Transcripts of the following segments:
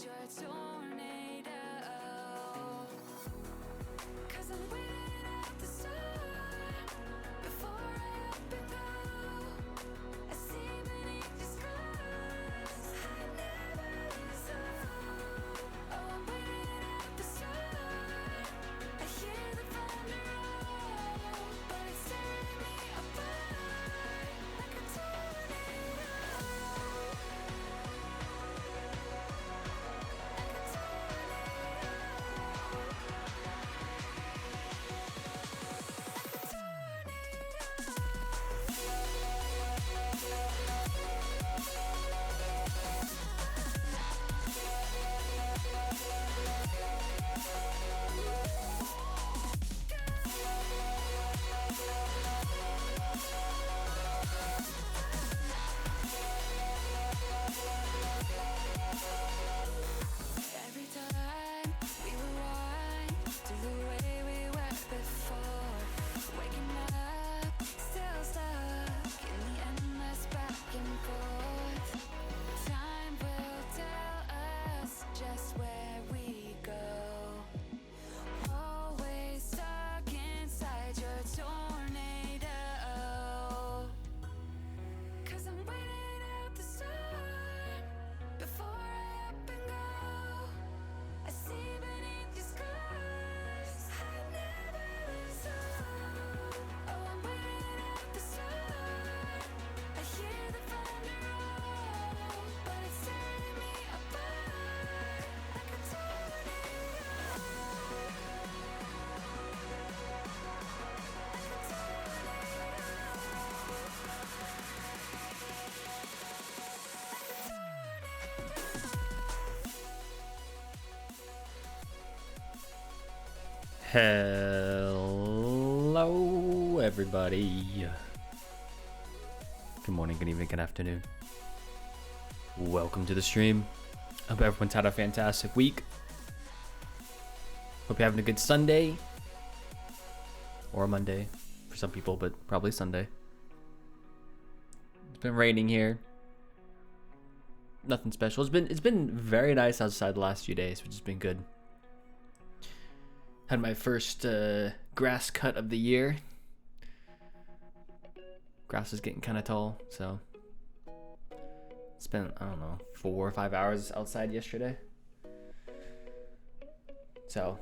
you're a tornado. 'Cause I'm waiting at the storm before I up and go. I see beneath the skies, I never lose hope. Oh, I'm waiting at the storm. I hear the thunder roll, but it's tearing me apart like a tornado. Every time we rewind to the way we were before, waking up, still stuck in the endless back and forth. Time will tell us just where we go. Always stuck inside your tornado. 'Cause I'm waiting out the storm before I up and go. I see beneath your skies, I never lose hope. Oh, I'm waiting at the storm. I hear the thunder roll, but it's tearing me apart like a tornado. Like a Hello, everybody. Good morning, good evening, good afternoon. Welcome to the stream. Hope everyone's had a fantastic week. Hope you're having a good Sunday. Or a Monday for some people, but probably Sunday. It's been raining here. Nothing special. It's been very nice outside the last few days, which has been good. Had my first grass cut of the year. Grass is getting kind of tall, so spent, I don't know, 4 or 5 hours outside yesterday. So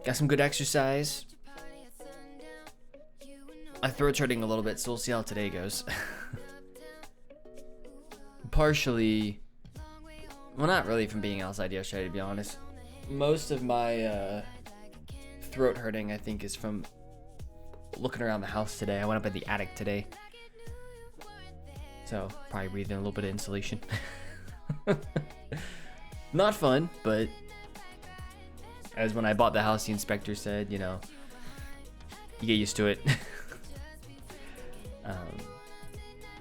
got some good exercise. My throat's hurting a little bit, so we'll see how today goes. Partially, well, not really from being outside yesterday, to be honest. Most of my throat hurting, I think, is from looking around the house today. I went up in the attic today, so probably breathing a little bit of insulation. Not fun, but as when I bought the house, the inspector said, you know, you get used to it.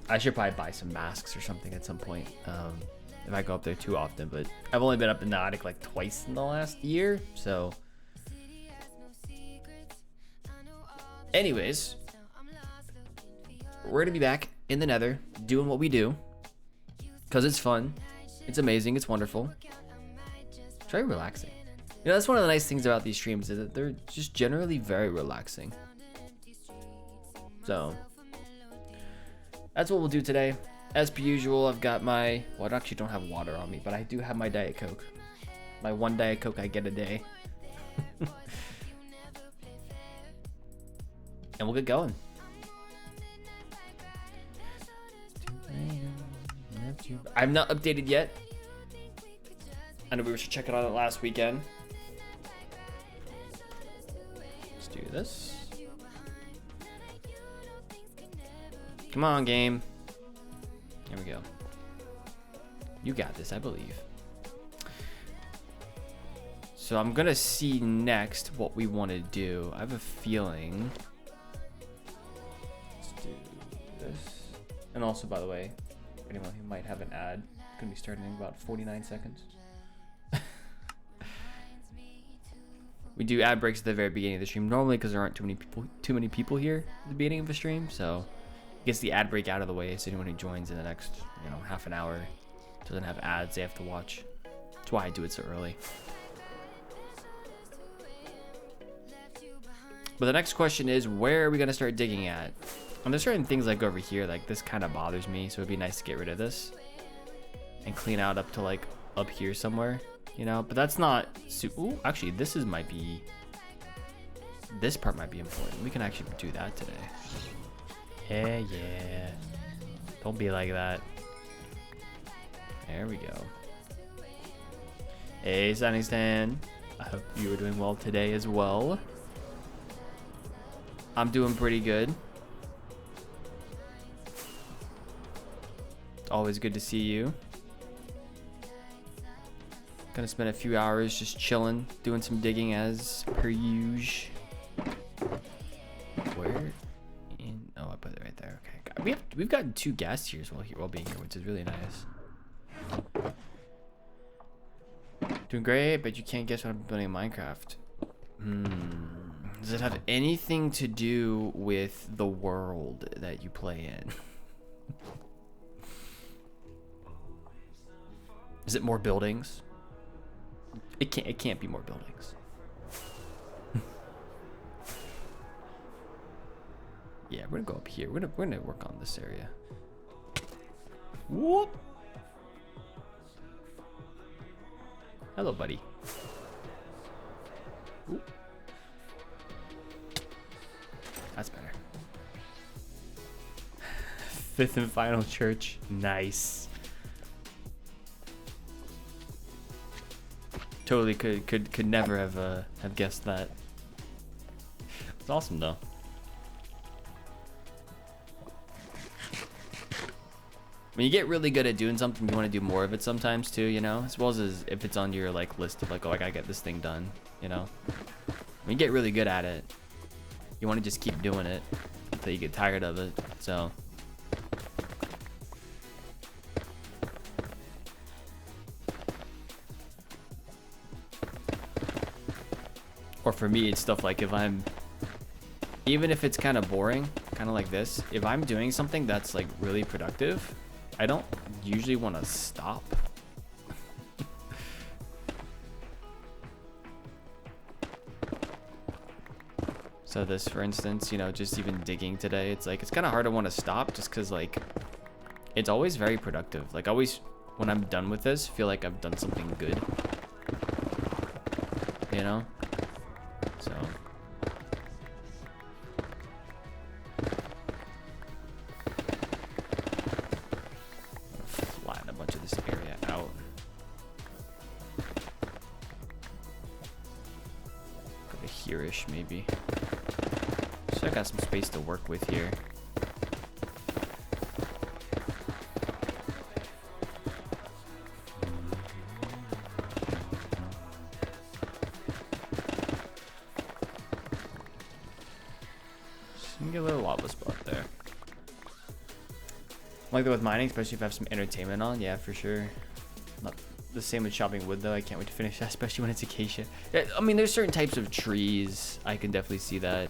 I should probably buy some masks or something at some point if I go up there too often, but I've only been up in the attic like twice in the last year, so anyways, we're gonna be back in the nether doing what we do because it's fun, it's amazing, it's wonderful. It's very relaxing. You know, that's one of the nice things about these streams, is that they're just generally very relaxing. So that's what we'll do today. As per usual, I've got my, well, I actually don't have water on me, but I do have my Diet Coke. My one Diet Coke I get a day. And we'll get going. I'm not updated yet. I know we were checking on it last weekend. Let's do this. Come on, game. There we go. You got this, I believe. So I'm gonna see next what we want to do. I have a feeling. Let's do this. And also, by the way, anyone who might have an ad, it's gonna be starting in about 49 seconds. We do ad breaks at the very beginning of the stream normally because there aren't too many people here at the beginning of the stream, so it gets the ad break out of the way so anyone who joins in the next half an hour doesn't have ads they have to watch That's why I do it so early. But the next question is, where are we gonna start digging at? And there's certain things like over here, like this kind of bothers me, so it'd be nice to get rid of this and clean out up to like up here somewhere, you know. But that's not ooh, actually this might be, this part might be important. We can actually do that today. Yeah, don't be like that. There we go. Hey Sunny Stan, I hope you are doing well today as well. I'm doing pretty good. It's always good to see you. Gonna spend a few hours just chilling, doing some digging as per usual. Where in? Oh, I put it right there. Okay, we've gotten 2 gas tiers while being here, which is really nice. Doing great, but you can't guess what I'm building in Minecraft. Does it have anything to do with the world that you play in? Is it more buildings? It can't be more buildings. Yeah, we're gonna go up here. We're gonna work on this area. Whoop. Hello, buddy. Ooh. That's better. 5th and final church. Nice. Totally could never have guessed that. It's awesome though. When you get really good at doing something, you want to do more of it sometimes too, you know, as well as if it's on your like list of like, oh, I gotta get this thing done, you know. When you get really good at it, you want to just keep doing it until you get tired of it. So or for me, it's stuff like even if it's kind of boring, kind of like this, if I'm doing something that's like really productive, I don't usually want to stop. So this, for instance, you know, just even digging today, it's like, it's kind of hard to want to stop just because like, it's always very productive. Like always when I'm done with this, feel like I've done something good, you know? So. Flatten a bunch of this area out. Go to here-ish maybe. So I got some space to work with here. Get a little lava spot there. Like that with mining, especially if I have some entertainment on. Yeah, for sure. Not the same with chopping wood though. I can't wait to finish that, especially when it's acacia. Yeah, I mean, there's certain types of trees. I can definitely see that.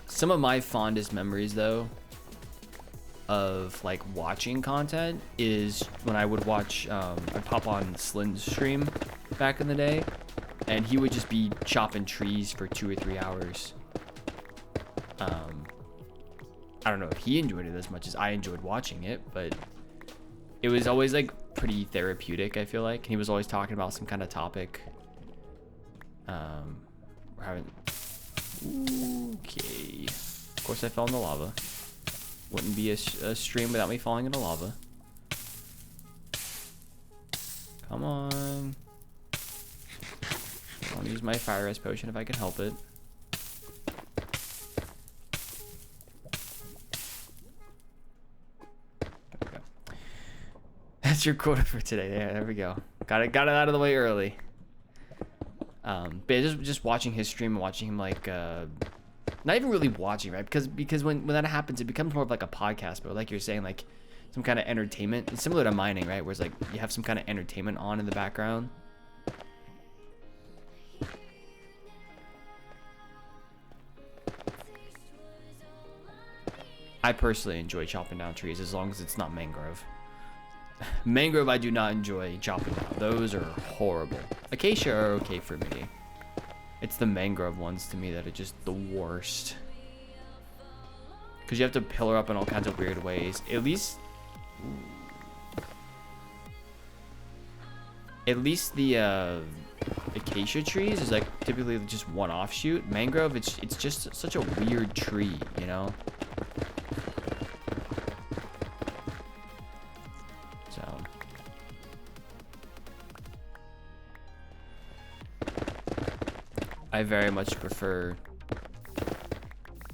Some of my fondest memories though of like watching content is when I would watch, I'd pop on Slin's stream back in the day. And he would just be chopping trees for 2 or 3 hours. I don't know if he enjoyed it as much as I enjoyed watching it, but it was always like pretty therapeutic, I feel like. And he was always talking about some kind of topic. We're having... Okay. Of course I fell in the lava. Wouldn't be a stream without me falling into lava. Come on. I'll use my fire res potion if I can help it. There we go. That's your quota for today. Yeah, there we go. Got it out of the way early. But just watching his stream and watching him like not even really watching, right? Because when that happens, it becomes more of like a podcast, but like you're saying, like some kind of entertainment. It's similar to mining, right? Where it's like you have some kind of entertainment on in the background. I personally enjoy chopping down trees as long as it's not mangrove. Mangrove I do not enjoy chopping down. Those are horrible. Acacia are okay for me. It's the mangrove ones to me that are just the worst. Because you have to pillar up in all kinds of weird ways. At least the acacia trees is like typically just one offshoot. Mangrove, it's just such a weird tree, you know? So I very much prefer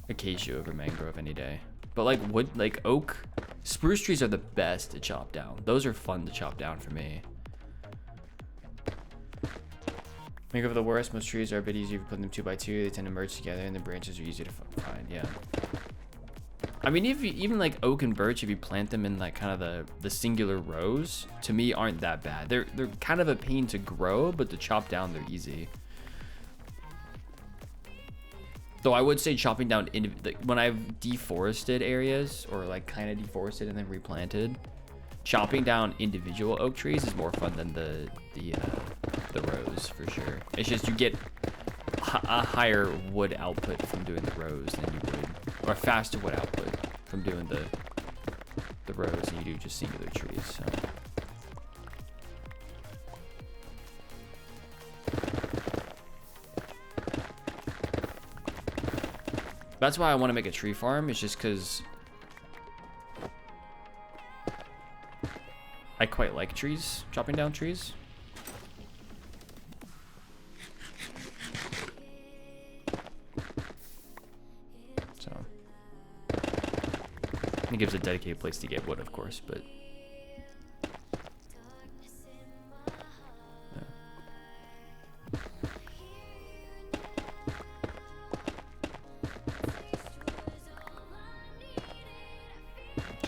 acacia over mangrove any day. But like wood, like oak, spruce trees are the best to chop down. Those are fun to chop down for me. Mangrove are the worst. Most trees are a bit easier if you put them 2 by 2. They tend to merge together and the branches are easy to find. Yeah. I mean, if you, even like oak and birch, if you plant them in like kind of the singular rows, to me aren't that bad. They're kind of a pain to grow, but to chop down, they're easy. Though I would say chopping down when I've deforested areas or like kind of deforested and then replanted, chopping down individual oak trees is more fun than the rows for sure. It's just you get a higher wood output from doing the rows than you would, or a faster wood output from doing the rows than you do just singular trees. So. That's why I want to make a tree farm. It's just because I quite like trees, chopping down trees. So it gives a dedicated place to get wood, of course, but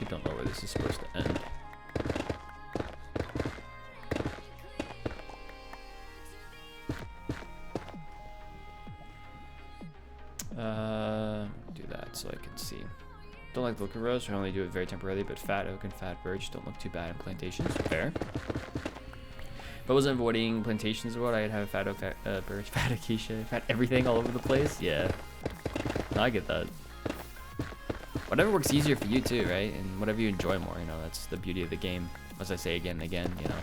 don't know where this is supposed to end. Do that so I can see. Don't like the look of rose, I only do it very temporarily, but fat oak and fat birch don't look too bad in plantations. Fair. If I wasn't avoiding plantations or what, I'd have fat oak, fat birch, fat acacia, fat everything all over the place. Yeah. No, I get that. Whatever works easier for you too, right? And whatever you enjoy more, you know, that's the beauty of the game. As I say again and again, you know.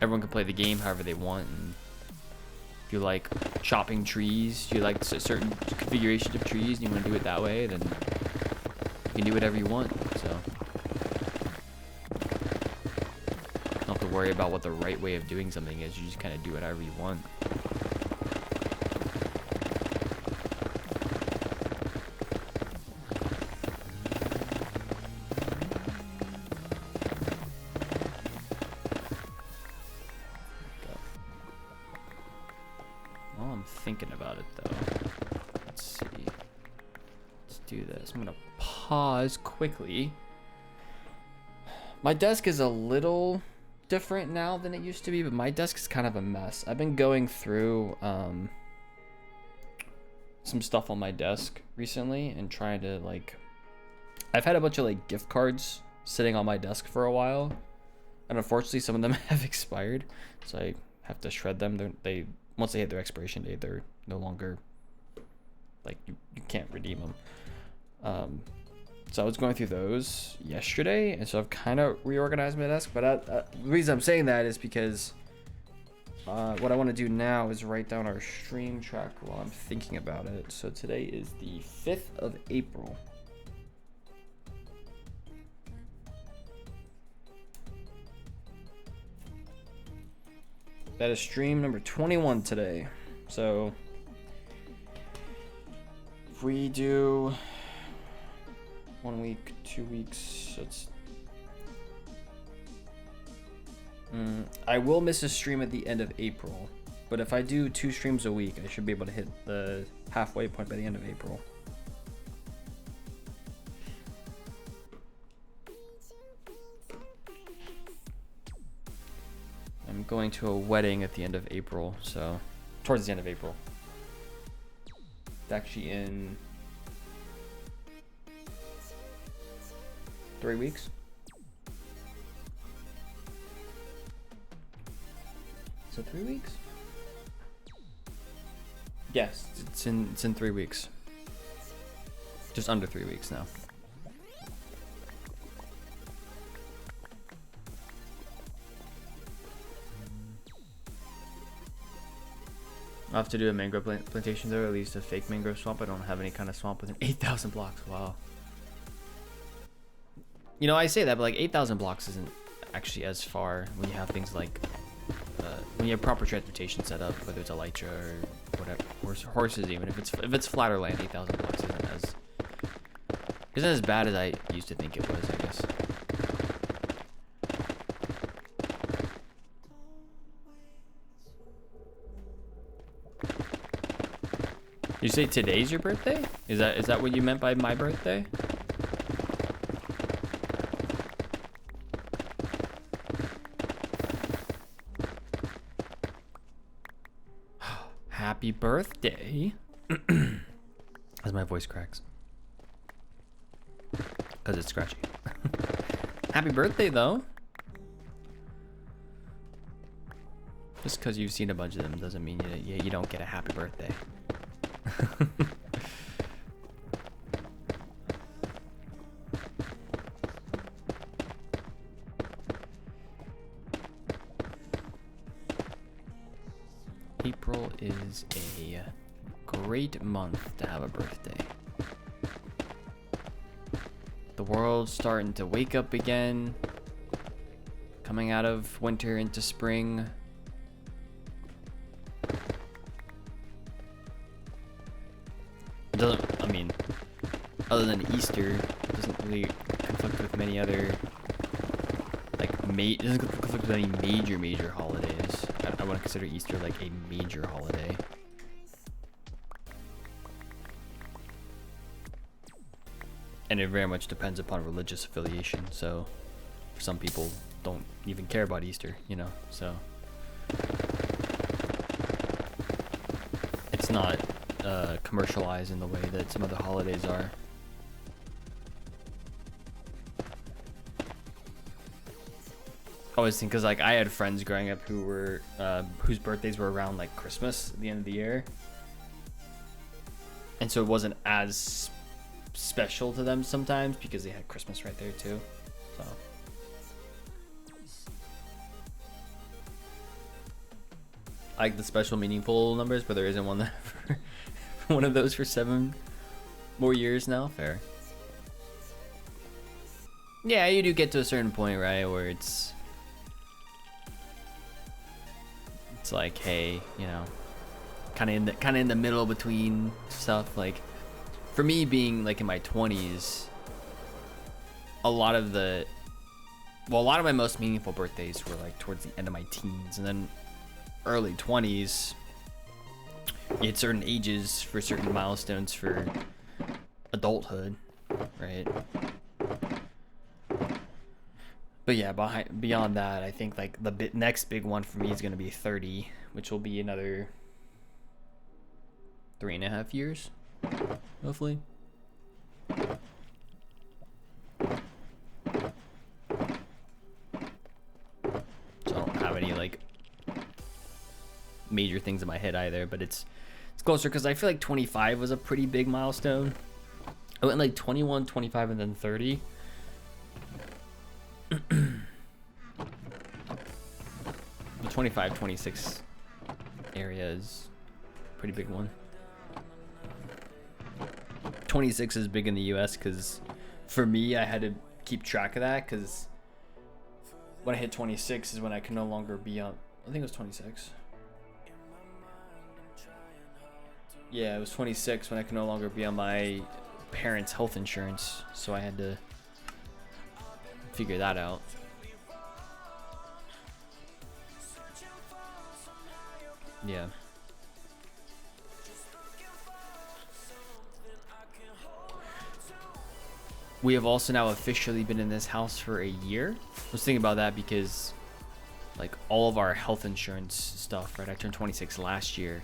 Everyone can play the game however they want. And if you like chopping trees, you like certain configurations of trees, and you want to do it that way, then you can do whatever you want. So you don't have to worry about what the right way of doing something is. You just kind of do whatever you want. Thinking about it though. Let's see. Let's do this. I'm gonna pause quickly. My desk is a little different now than it used to be, but my desk is kind of a mess. I've been going through some stuff on my desk recently and trying to like, I've had a bunch of like gift cards sitting on my desk for a while, and unfortunately some of them have expired, so I have to shred them. They once they hit their expiration date, they're no longer, like, you can't redeem them. So I was going through those yesterday, and so I've kind of reorganized my desk. But the reason I'm saying that is because what I want to do now is write down our stream track while I'm thinking about it. So today is the 5th of April. That is stream number 21 today. So if we do 1 week, 2 weeks, it's I will miss a stream at the end of April, but if I do 2 streams a week, I should be able to hit the halfway point by the end of April. I'm going to a wedding at the end of April, so towards the end of April. It's actually in 3 weeks. Is it 3 weeks? Yes, it's in 3 weeks. Just under 3 weeks now. I'll have to do a mangrove plantation there, at least a fake mangrove swamp. I don't have any kind of swamp within 8,000 blocks. Wow. You know, I say that, but like 8,000 blocks isn't actually as far when you have things like when you have proper transportation set up, whether it's elytra or whatever, horses. Even if it's flatter land, 8,000 blocks isn't as bad as I used to think it was, I guess. You say today's your birthday? Is that what you meant by my birthday? Happy birthday. As my voice cracks. Because it's scratchy. Happy birthday, though. Just because you've seen a bunch of them doesn't mean you don't get a happy birthday. April is a great month to have a birthday. The world's starting to wake up again, coming out of winter into spring. It doesn't, I mean, other than Easter, it doesn't really conflict with many other, like, it doesn't conflict with any major holidays. I wouldn't consider Easter like a major holiday. And it very much depends upon religious affiliation. So, some people don't even care about Easter, you know, so. It's not commercialized in the way that some other holidays are. I always think, because like I had friends growing up who were whose birthdays were around like Christmas at the end of the year, and so it wasn't as special to them sometimes because they had Christmas right there too. So I like the special meaningful numbers, but there isn't one that for one of those for 7 more years now. Fair. Yeah, you do get to a certain point, right, where it's like, hey, you know, kind of in the middle between stuff. Like for me, being like in my 20s, a lot of my most meaningful birthdays were like towards the end of my teens, and then early 20s. You hit certain ages for certain milestones for adulthood, right? But yeah, beyond that, I think like the next big one for me is going to be 30, which will be another 3.5 years, roughly. So I don't have any like major things in my head either, but it's closer because I feel like 25 was a pretty big milestone. I went like 21, 25, and then 30. The 25, 26 area is a pretty big one. 26 is big in the US because for me, I had to keep track of that because when I hit 26 is when I can no longer be on, I think it was 26. Yeah, it was 26 when I could no longer be on my parents' health insurance, so I had to figure that out. Yeah. We have also now officially been in this house for a year. I was thinking about that because like all of our health insurance stuff, right? I turned 26 last year.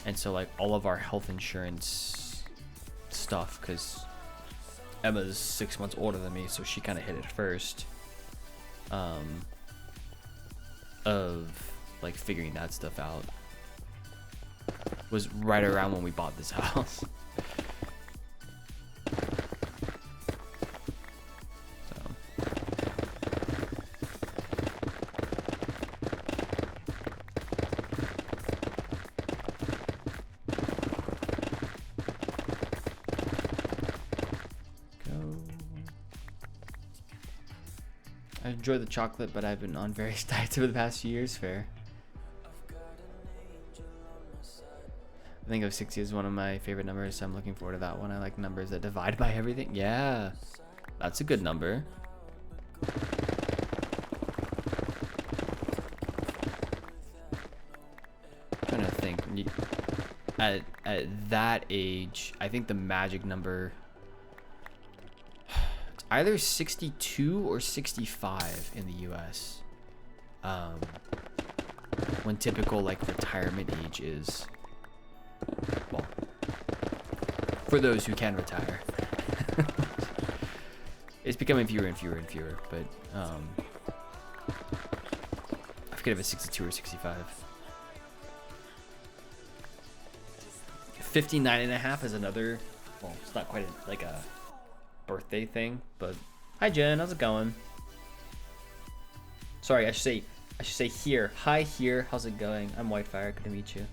And so like all of our health insurance stuff, because Emma's 6 months older than me, so she kind of hit it first. Of like figuring that stuff out. Was right around when we bought this house. I enjoy the chocolate, but I've been on various diets over the past few years. Fair. I think of 60 is one of my favorite numbers, so I'm looking forward to that one. I like numbers that divide by everything. Yeah, that's a good number. I'm trying to think. At that age, I think the magic number, it's either 62 or 65 in the US. When typical like retirement age is, well, for those who can retire. It's becoming fewer and fewer and fewer, but I forget if it's 62 or 65. 59.5 is another, well, it's not quite like a birthday thing, but hi Jen, how's it going? Sorry, I should say here. Hi here, how's it going? I'm Whitefire, good to meet you.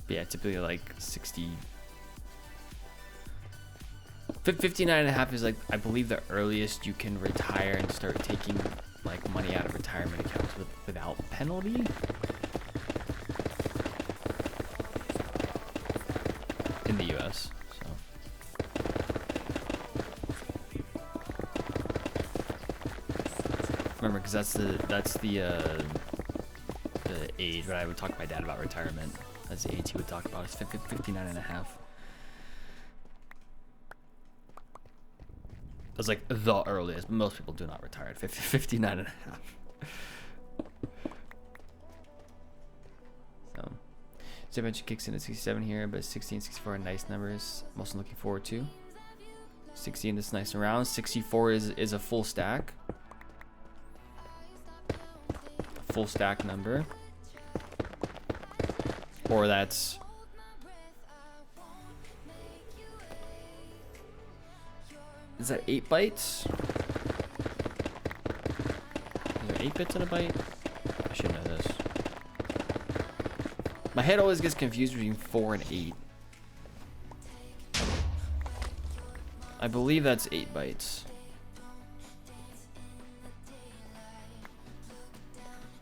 Yeah, typically like 59.5 is like, I believe, the earliest you can retire and start taking like money out of retirement accounts without penalty. In the US, so. Remember, because that's the age when I would talk to my dad about retirement. That's the age he would talk about. It's 59.5. That's like the earliest. Most people do not retire at 59.5. So, Zibench kicks in at 67 here, but 60 and 64 are nice numbers. I'm also looking forward to 60 in this nice and round. 64 is a full stack. Full stack number. Or that's is that 8 bytes? Is there 8 bits in a byte? I should know this. My head always gets confused between 4 and 8. I believe that's 8 bytes.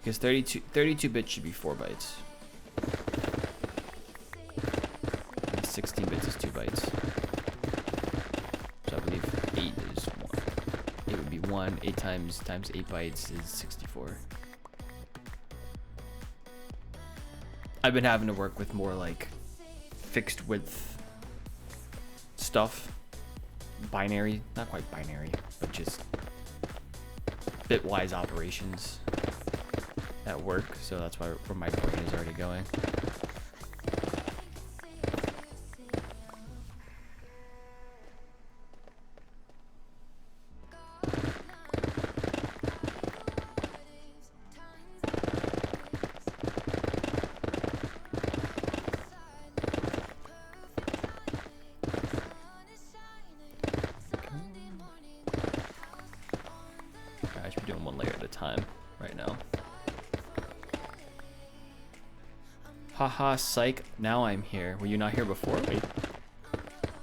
Because 32 bits should be 4 bytes. 16 bits is 2 bytes. So I believe 8 is 1. 8 would be 1. 8 times 8 bytes is 64. I've been having to work with more like fixed width stuff. Binary, not quite binary, but just bitwise operations at work. So that's where my brain is already going. Haha, psych. Now I'm here. Were you not here before? Wait.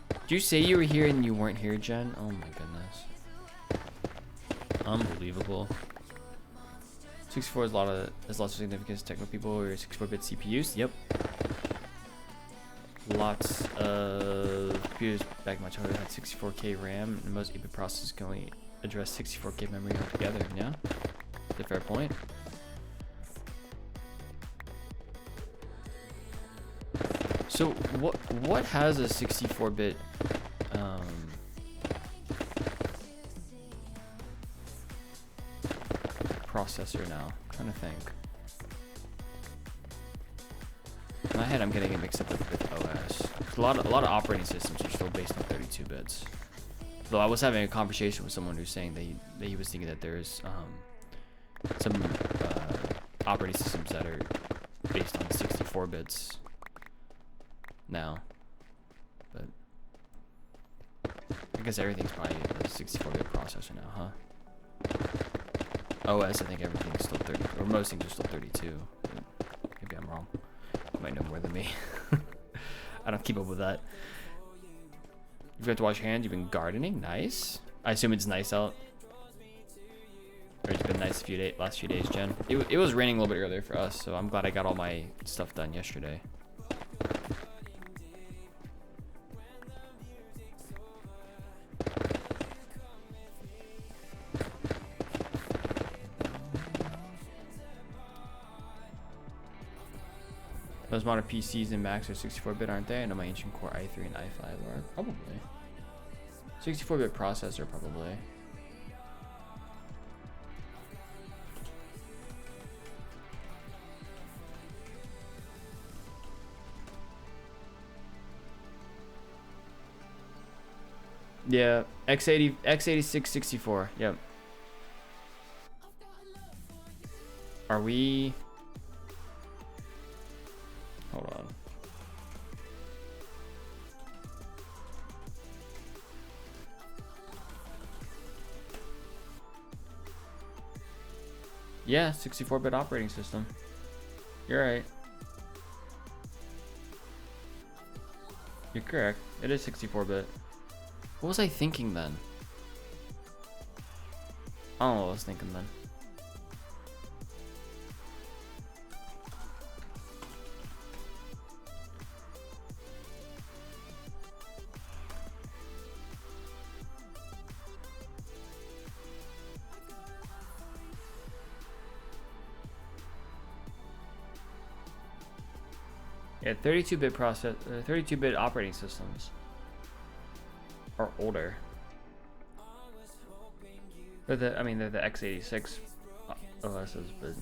Did you say you were here and you weren't here, Jen? Oh my goodness. Unbelievable. 64 is lots of significance. Techno people or 64-bit CPUs. Yep. Lots of computers back in my childhood had 64K RAM, and most 8-bit processors can only address 64K memory altogether. Yeah, that's a fair point. So what has a 64-bit processor now? I'm trying to think. my head, I'm getting it mixed up with OS. A lot of operating systems are still based on 32 bits. Though I was having a conversation with someone who's saying that he was thinking that there's some operating systems that are based on 64 bits now. But I guess everything's probably a 64-bit processor now, huh? OS, I think everything's still 30, or most things are still 32. Maybe I'm wrong. You might know more than me. I don't keep up with that. You've got to wash your hands. You've been gardening. Nice. I assume it's nice out. Or it's been nice last few days, Jen. It was raining a little bit earlier for us, so I'm glad I got all my stuff done yesterday. Those modern PCs and Macs are 64-bit, aren't they? I know my ancient Core i3 and i5 are. Probably. 64-bit processor, probably. Yeah, x86 64. Yep. Are we? Hold on. Yeah, 64-bit operating system. You're right. You're correct. It is 64-bit. What was I thinking then? I don't know what I was thinking then. Yeah, 32-bit 32-bit operating systems are older. They're the x86 OSs, but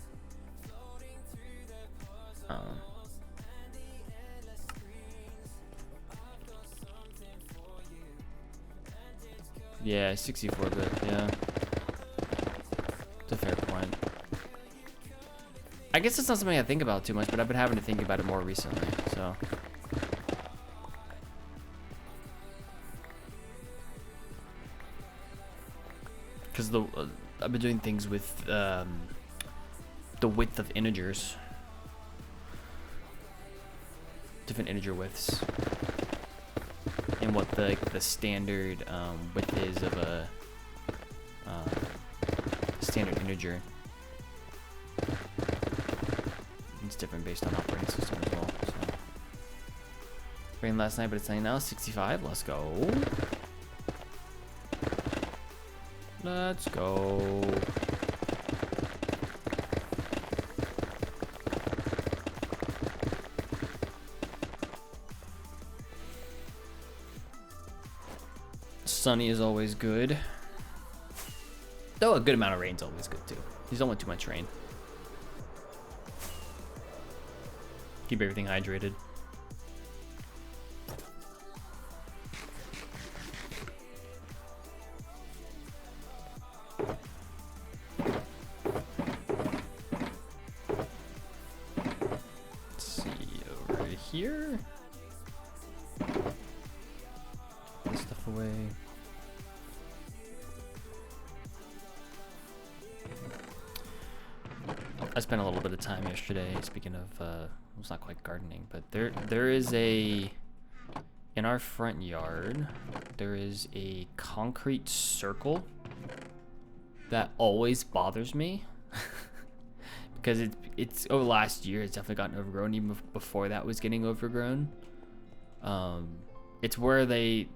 yeah, 64-bit. Yeah, it's a fair point. I guess it's not something I think about too much, but I've been having to think about it more recently, so. Because I've been doing things with the width of integers. Different integer widths. And what the standard width is of a standard integer. It's different based on operating system as well. So. Rained last night, but it's sunny now. 65. Let's go. Let's go. Sunny is always good. Though a good amount of rain's always good too. You don't want too much rain. Keep everything hydrated. Let's see over here. Put this stuff away. I spent a little bit of time yesterday, speaking of, it's not quite gardening, but there is in our front yard, there is a concrete circle that always bothers me because it's over the last year, it's definitely gotten overgrown. Even before that was getting overgrown. It's where the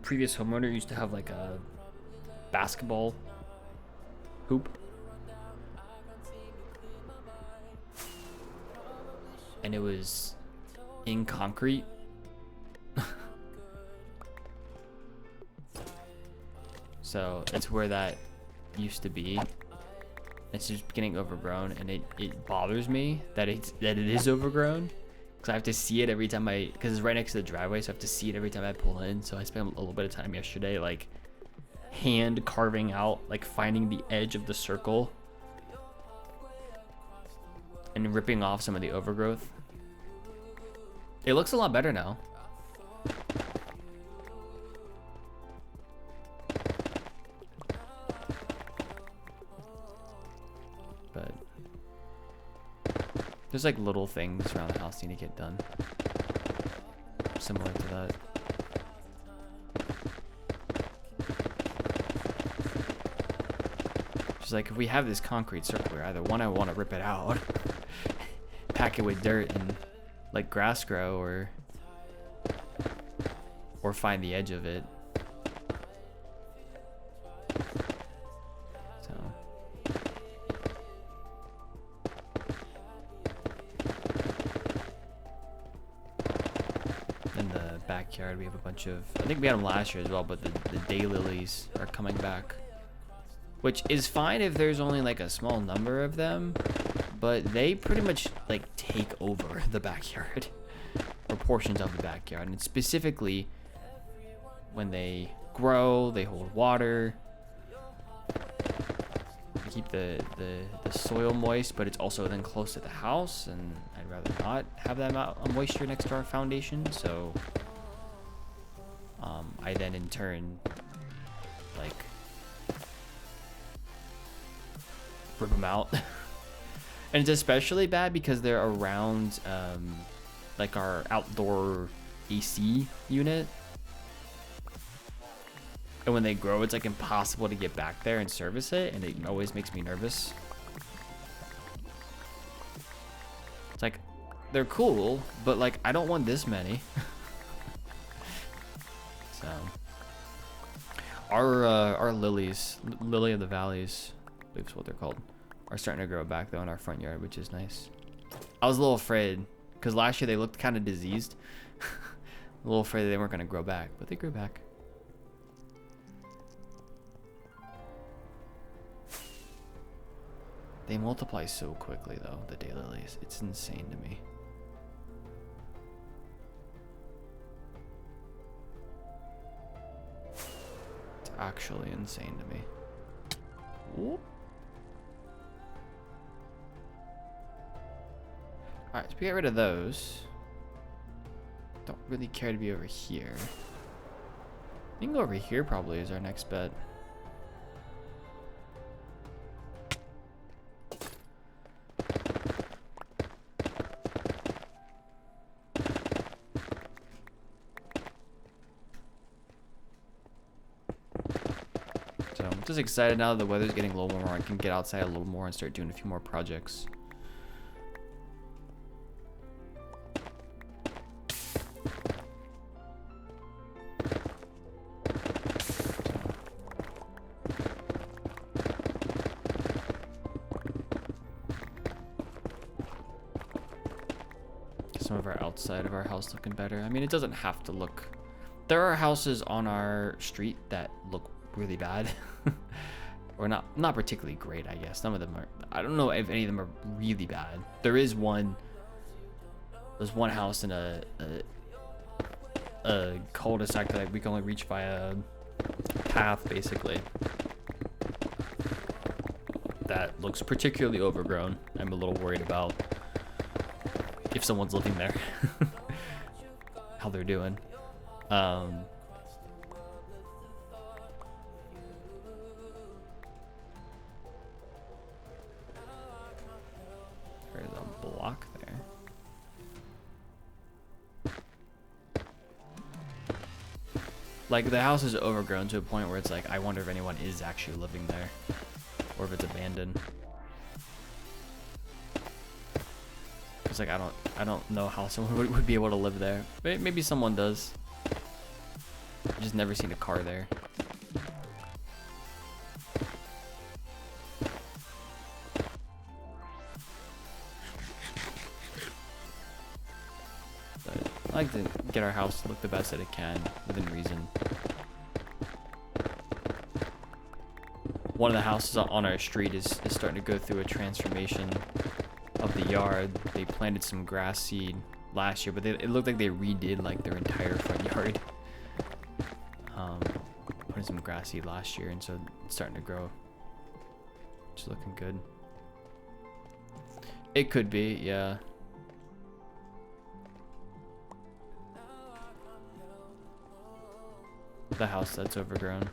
previous homeowner used to have like a basketball hoop. And it was in concrete. So it's where that used to be. It's just getting overgrown, and it bothers me that it is overgrown, because I have to see it every time because it's right next to the driveway, so I have to see it every time I pull in. So I spent a little bit of time yesterday, like hand carving out, like finding the edge of the circle and ripping off some of the overgrowth. It looks a lot better now. But there's like little things around the house need to get done. Similar to that. Just like if we have this concrete circle, either one, I want to rip it out, pack it with dirt and let grass grow, or find the edge of it. So in the backyard we have a bunch of, I think we had them last year as well, but the daylilies are coming back, which is fine if there's only like a small number of them, but they pretty much like take over the backyard or portions of the backyard. And specifically when they grow, they hold water, they keep the soil moist, but it's also then close to the house, and I'd rather not have that amount of moisture next to our foundation. So I then in turn like rip them out. And it's especially bad because they're around like our outdoor AC unit, and when they grow, it's like impossible to get back there and service it, and it always makes me nervous. It's like they're cool, but like I don't want this many. So our lilies, lily of the valleys, I believe is what they're called, are starting to grow back though in our front yard, which is nice. I was a little afraid because last year they looked kind of diseased. A little afraid that they weren't going to grow back, but they grew back. They multiply so quickly though, the daylilies. It's insane to me. It's actually insane to me. Whoop. Alright, so we get rid of those. Don't really care to be over here. We can go over here probably is our next bet. So I'm just excited now that the weather's getting a little warmer. I can get outside a little more and start doing a few more projects. Some of our outside of our house looking better. I mean, it doesn't have to look. There are houses on our street that look really bad, or not particularly great. I guess some of them are. I don't know if any of them are really bad. There is one. There's one house in a cul-de-sac that we can only reach via path, basically. That looks particularly overgrown. I'm a little worried about if someone's living there, how they're doing. There's a block there. Like the house is overgrown to a point where it's like, I wonder if anyone is actually living there, or if it's abandoned. It's like I don't know how someone would be able to live there. Maybe someone does. I've just never seen a car there. But I like to get our house to look the best that it can within reason. One of the houses on our street is starting to go through a transformation of the yard. They planted some grass seed last year, but it looked like they redid like their entire front yard. Putting some grass seed last year, and so it's starting to grow. It's looking good. It could be, yeah. The house that's overgrown.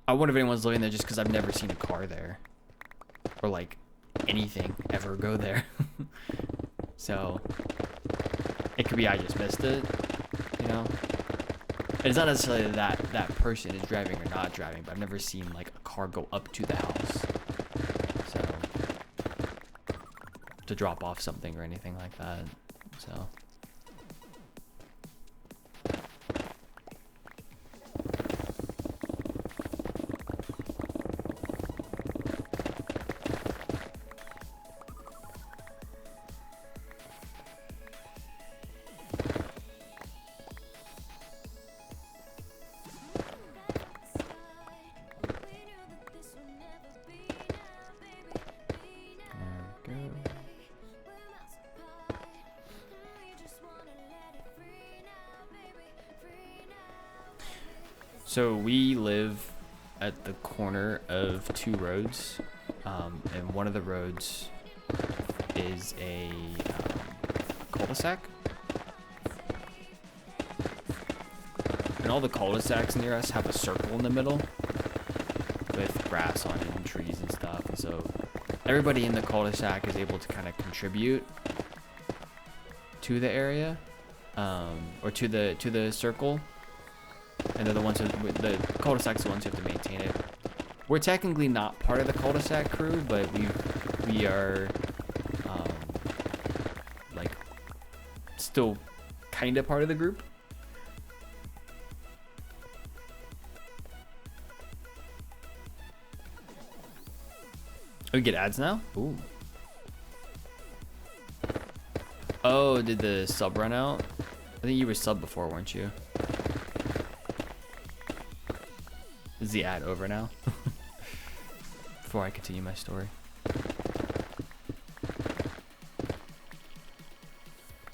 I wonder if anyone's living there just because I've never seen a car there. Or like anything ever go there. So it could be I just missed it, you know? And it's not necessarily that that person is driving or not driving, but I've never seen like a car go up to the house. So to drop off something or anything like that. So So we live at the corner of two roads, and one of the roads is a cul-de-sac. And all the cul-de-sacs near us have a circle in the middle with grass on it and trees and stuff. And so everybody in the cul-de-sac is able to kind of contribute to the area, or to the circle. And they're the ones who, the cul-de-sac's the ones who have to maintain it. We're technically not part of the cul-de-sac crew, but we are, like, still kind of part of the group. Oh, we get ads now? Ooh. Oh, did the sub run out? I think you were sub before, weren't you? Is the ad over now? Before I continue my story.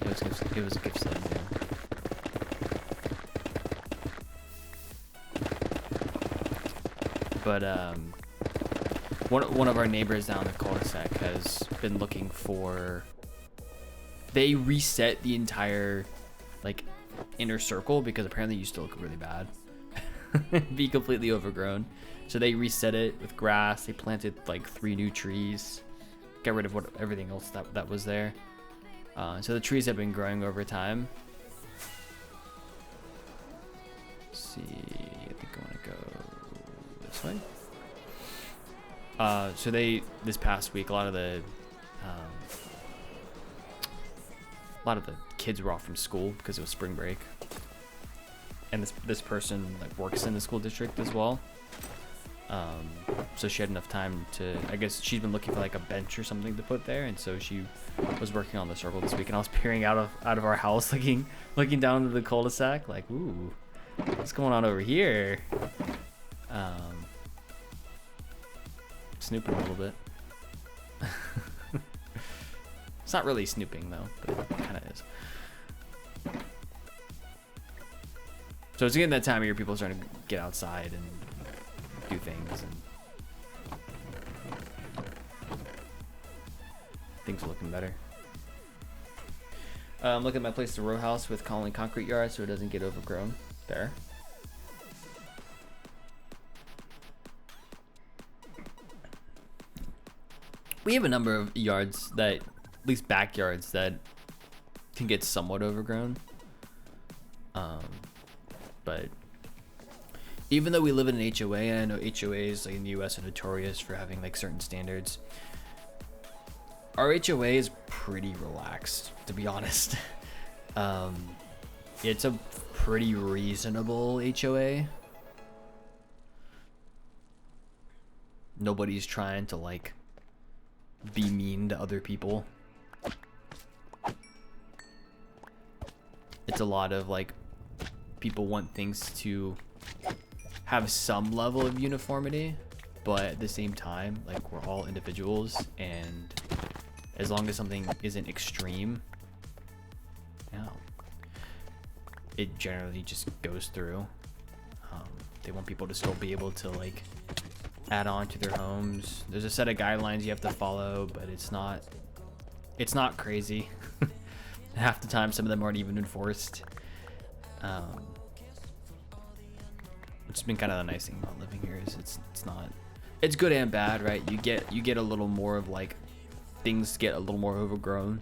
It was a gift sub, yeah. But one of our neighbors down the cul-de-sac has been looking for. They reset the entire like inner circle because apparently it used to look really bad. Be completely overgrown, so they reset it with grass. They planted like 3 new trees, got rid of everything else that was there. So the trees have been growing over time. Let's see, I think I want to go this way. So this past week, a lot of the kids were off from school because it was spring break. And this person like works in the school district as well, so she had enough time to. I guess she's been looking for like a bench or something to put there, and so she was working on the circle this week. And I was peering out of our house, looking down to the cul-de-sac, like, ooh, what's going on over here? Snooping a little bit. It's not really snooping though, but it kind of is. So it's getting that time of year, people are starting to get outside and do things, and things are looking better. I'm looking at my place, the row house with Colony concrete yard, so it doesn't get overgrown. There. We have a number of yards that, at least backyards, that can get somewhat overgrown. But even though we live in an HOA, and I know HOAs like in the US are notorious for having like certain standards, our HOA is pretty relaxed, to be honest. It's a pretty reasonable HOA. Nobody's trying to like be mean to other people. It's a lot of like people want things to have some level of uniformity, but at the same time, like, we're all individuals, and as long as something isn't extreme, it generally just goes through. They want people to still be able to like add on to their homes. There's a set of guidelines you have to follow, but it's not crazy. Half the time, some of them aren't even enforced. Which has been kind of the nice thing about living here is it's good and bad, right? You get a little more of like things get a little more overgrown,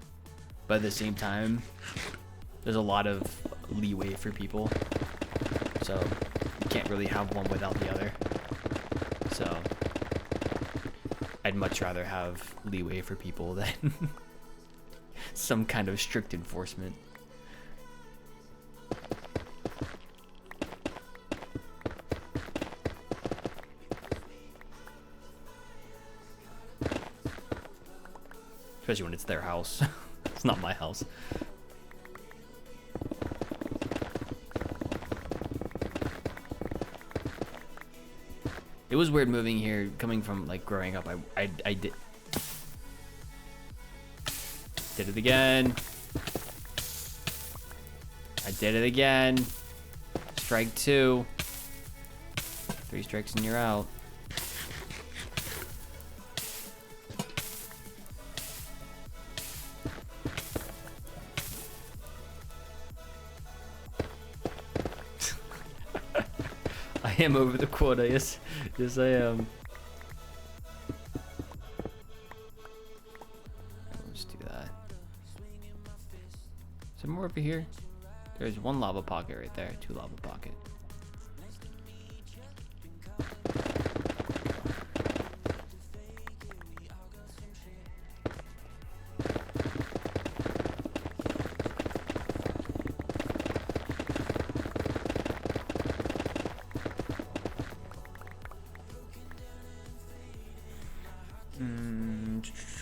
but at the same time, there's a lot of leeway for people. So you can't really have one without the other. So I'd much rather have leeway for people than some kind of strict enforcement. Especially when it's their house. It's not my house. It was weird moving here, coming from like growing up. I did it again. I did it again. Strike 2. 3 strikes and you're out. I am over the quota, yes I am. Let's do that. Is there more over here? There's 1 lava pocket right there, 2 lava pocket.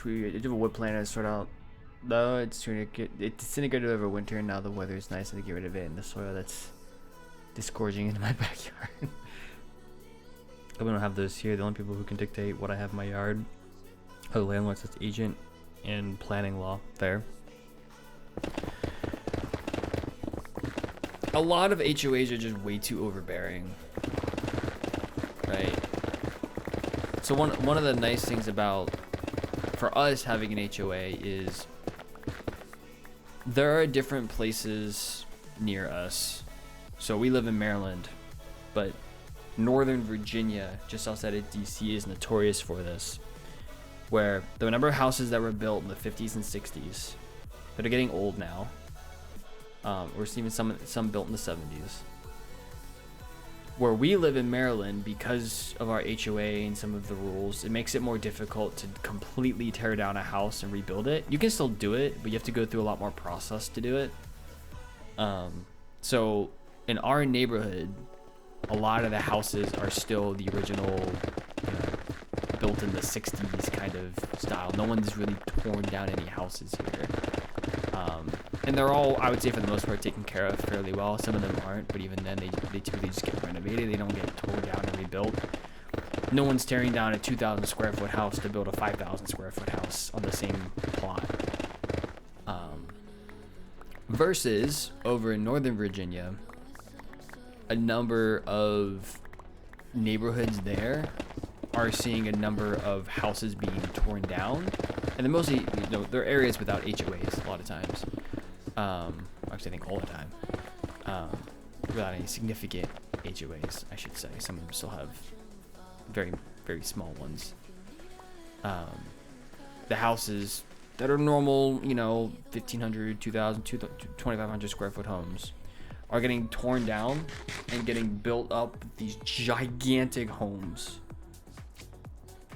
I do have a wood planter to sort out. Though it's disintegrated over winter, and now the weather is nice to get rid of it and the soil that's disgorging into my backyard. We don't have those here. The only people who can dictate what I have in my yard are the landlords, that's agent and planning law. Fair. A lot of HOAs are just way too overbearing, right? So one of the nice things about for us having an HOA is there are different places near us. So we live in Maryland, but Northern Virginia, just outside of DC, is notorious for this, where the number of houses that were built in the 50s and 60s that are getting old now, or even some built in the 70s. Where we live in Maryland, because of our HOA and some of the rules, it makes it more difficult to completely tear down a house and rebuild it. You can still do it, but you have to go through a lot more process to do it. So in our neighborhood, a lot of the houses are still the original, built in the 60s kind of style. No one's really torn down any houses here. And they're all, I would say for the most part, taken care of fairly well. Some of them aren't, but even then they typically just get renovated. They don't get torn down and rebuilt. No one's tearing down a 2,000 square foot house to build a 5,000 square foot house on the same plot. Versus over in Northern Virginia, a number of neighborhoods there are seeing a number of houses being torn down, and they're mostly, they're areas without HOAs a lot of times. Actually, I think all the time, without any significant HOAs, I should say. Some of them still have very, very small ones. The houses that are normal, 1,500, 2,000, 2,500 square foot homes are getting torn down and getting built up these gigantic homes.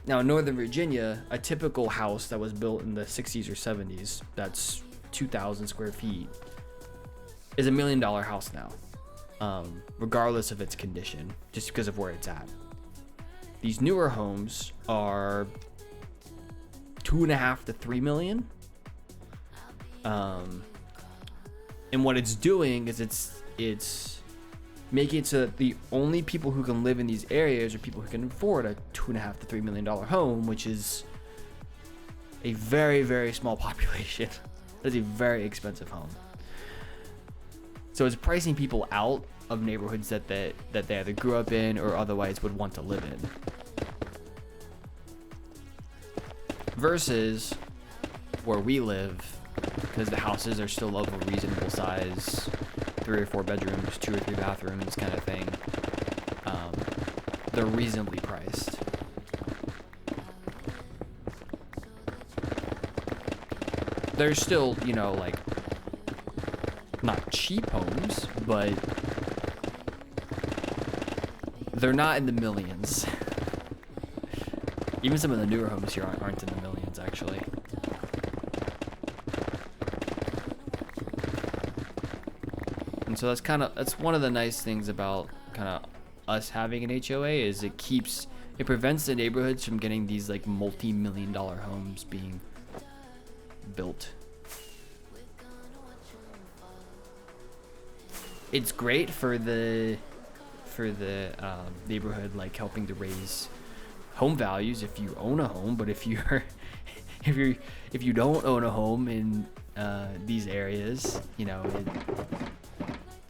Now, in Northern Virginia, a typical house that was built in the 60s or 70s, that's 2,000 square feet, is $1 million house now, regardless of its condition, just because of where it's at. These newer homes are 2.5 to 3 million. And what it's doing is it's making it so that the only people who can live in these areas are people who can afford a $2.5 to $3 million home, which is a very, very small population. That's a very expensive home. So it's pricing people out of neighborhoods that they either grew up in or otherwise would want to live in. Versus where we live, because the houses are still of a reasonable size, 3 or 4 bedrooms, 2 or 3 bathrooms kind of thing. They're reasonably priced. There's still, you know, like, not cheap homes, but they're not in the millions. Even some of the newer homes here aren't in the millions, actually. And so that's one of the nice things about kind of us having an HOA is it prevents the neighborhoods from getting these like multi-million-dollar homes being built. It's great for the neighborhood, like helping to raise home values if you own a home. But if you don't own a home in these areas, you know, it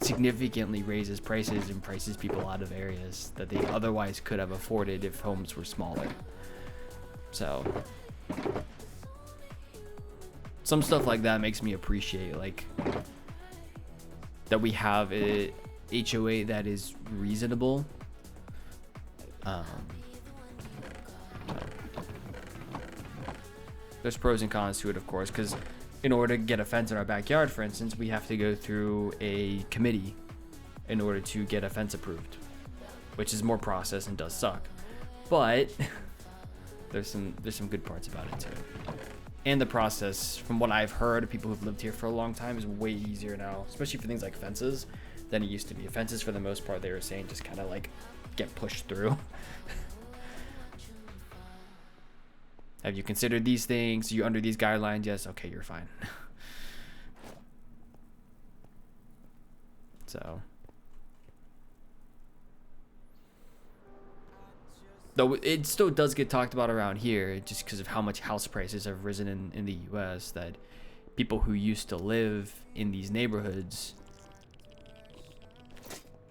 significantly raises prices and prices people out of areas that they otherwise could have afforded if homes were smaller. So some stuff like that makes me appreciate like that we have a HOA that is reasonable. There's pros and cons to it, of course, because in order to get a fence in our backyard, for instance, we have to go through a committee in order to get a fence approved, which is more process and does suck. But there's some good parts about it too. And the process, from what I've heard, people who've lived here for a long time, is way easier now, especially for things like fences, than it used to be. Fences, for the most part, they were saying just kind of like get pushed through. Have you considered these things? Are you under these guidelines? Yes. Okay, you're fine. So, though it still does get talked about around here, just because of how much house prices have risen in the U.S., that people who used to live in these neighborhoods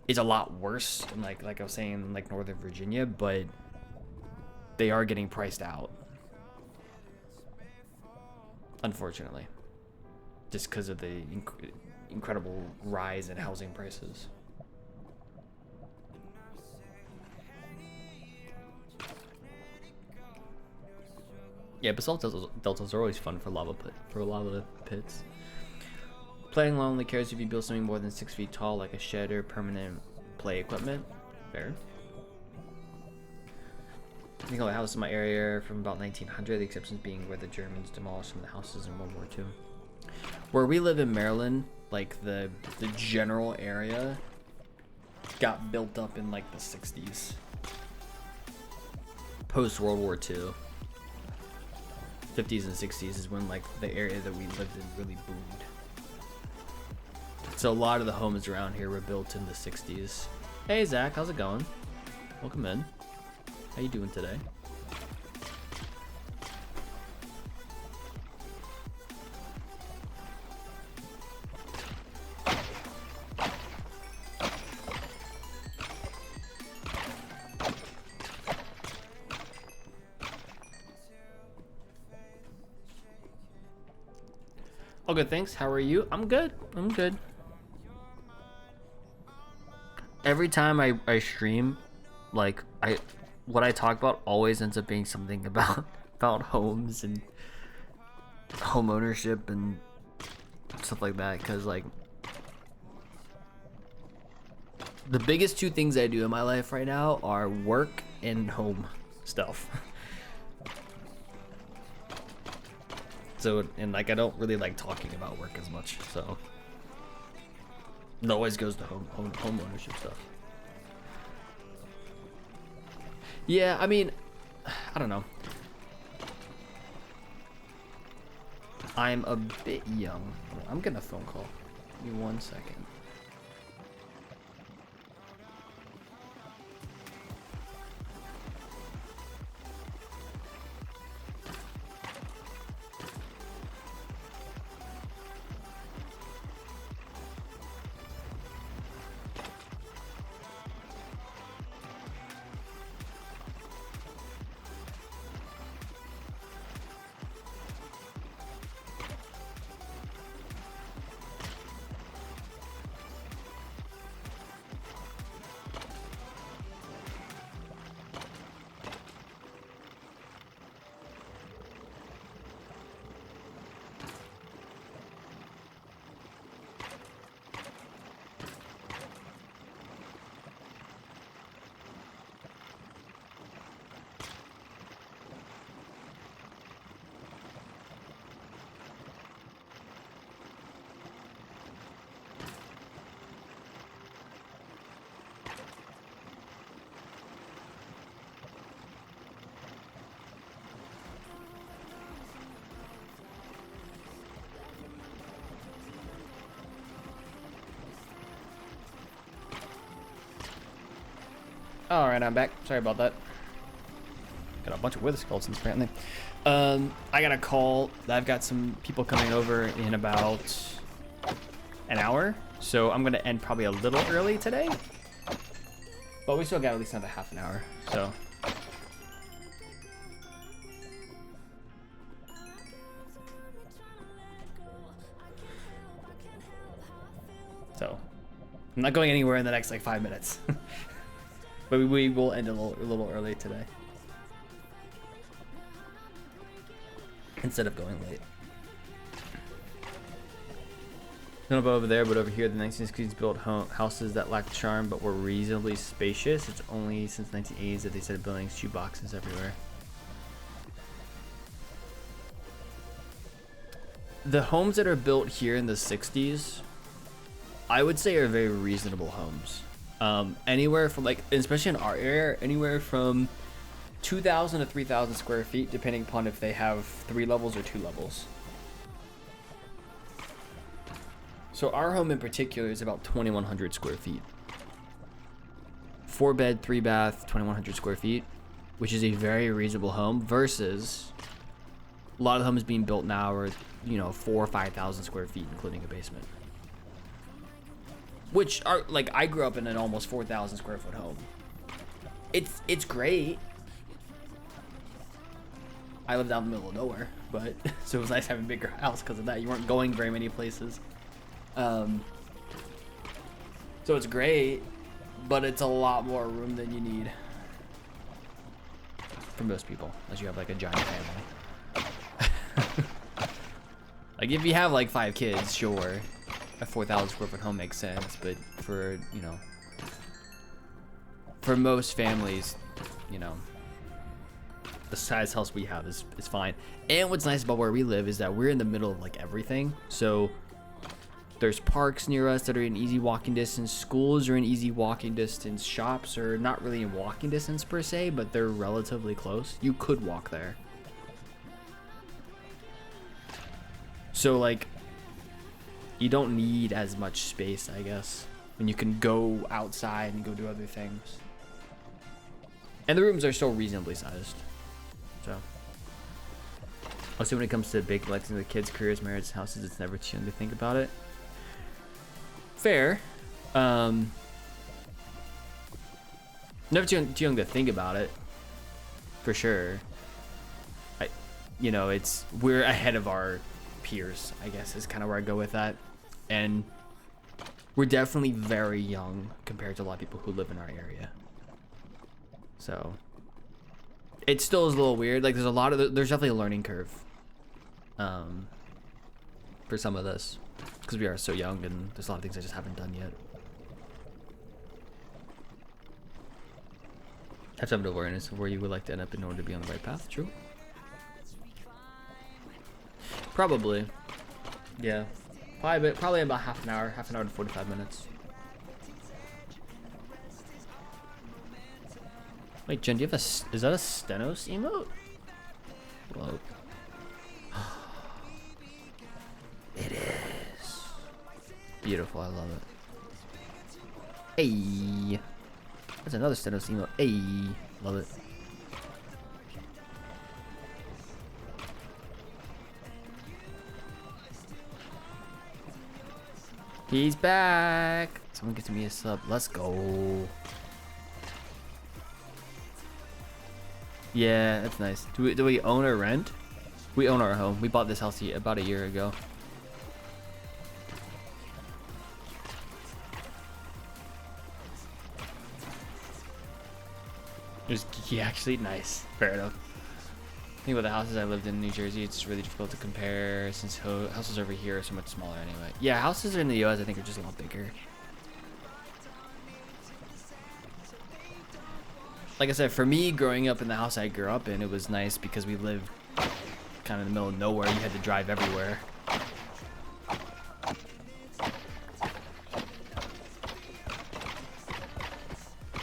is a lot worse, and like I was saying, in like Northern Virginia, but they are getting priced out. Unfortunately, just because of the incredible rise in housing prices. Yeah, basalt deltas are always fun for lava pits. Playing alone only cares if you build something more than 6 feet tall, like a shed or permanent play equipment. Fair. I think all the houses in my area are from about 1900, the exceptions being where the Germans demolished some of the houses in World War II. Where we live in Maryland, like the general area got built up in like the 60s. Post World War II. 50s and 60s is when like the area that we lived in really boomed. So a lot of the homes around here were built in the 60s. Hey Zach, how's it going? Welcome in. How you doing today? All good, thanks. How are you? I'm good. I'm good. Every time I stream, like what I talk about always ends up being something about homes and home ownership and stuff like that, because like the biggest two things I do in my life right now are work and home stuff. So, and like I don't really like talking about work as much, so it always goes to home ownership stuff. Yeah, I mean, I don't know. I'm a bit young. I'm getting a phone call. Give me 1 second. All right, I'm back. Sorry about that. Got a bunch of wither skeletons apparently. I got a call. I've got some people coming over in about an hour, so I'm gonna end probably a little early today. But we still got at least another half an hour, so. So, I'm not going anywhere in the next like 5 minutes. But we will end a little early today. Instead of going late. Not about over there, but over here, the 1960s built houses that lacked charm but were reasonably spacious. It's only since 1980s that they started building shoe boxes everywhere. The homes that are built here in the 60s, I would say are very reasonable homes. Anywhere from like, especially in our area, anywhere from 2,000 to 3,000 square feet, depending upon if they have 3 levels or 2 levels. So our home in particular is about 2,100 square feet. 4 bed, 3 bath, 2,100 square feet, which is a very reasonable home versus a lot of the homes being built now are, you know, 4,000 or 5,000 square feet, including a basement. Which are like, I grew up in an almost 4,000 square foot home. It's great. I lived out in the middle of nowhere, but so it was nice having a bigger house because of that. You weren't going very many places. So it's great, but it's a lot more room than you need for most people, unless you have like a giant family. Like if you have like 5 kids, sure, a 4,000 square foot home makes sense, but for, you know, for most families, you know, the size house we have is fine. And what's nice about where we live is that we're in the middle of like everything. So there's parks near us that are in easy walking distance. Schools are in easy walking distance. Shops are not really in walking distance per se, but they're relatively close. You could walk there. So like, you don't need as much space, I guess, when you can go outside and go do other things. And the rooms are still reasonably sized. So, also when it comes to big collecting the kids' careers, marriage, houses, it's never too young to think about it. Fair. Never too young to think about it, for sure. You know, we're ahead of our peers, I guess, is kind of where I go with that. And we're definitely very young compared to a lot of people who live in our area. So it still is a little weird. Like there's definitely a learning curve for some of this because we are so young and there's a lot of things I just haven't done yet. Have to have an awareness of where you would like to end up in order to be on the right path. True. Probably. Yeah. Probably about half an hour to 45 minutes. Wait, Jen, do you have is that a Stenos emote? Whoa. It is. Beautiful, I love it. Hey. That's another Stenos emote. Hey. Love it. He's back. Someone gets me a sub. Let's go. Yeah, that's nice. Do we own or rent? We own our home. We bought this house about a year ago. Yeah, actually nice. Fair enough. I think with the houses I lived in New Jersey, it's really difficult to compare since houses over here are so much smaller anyway. Yeah, houses in the US I think are just a lot bigger. Like I said, for me, growing up in the house I grew up in, it was nice because we lived kind of in the middle of nowhere. You had to drive everywhere.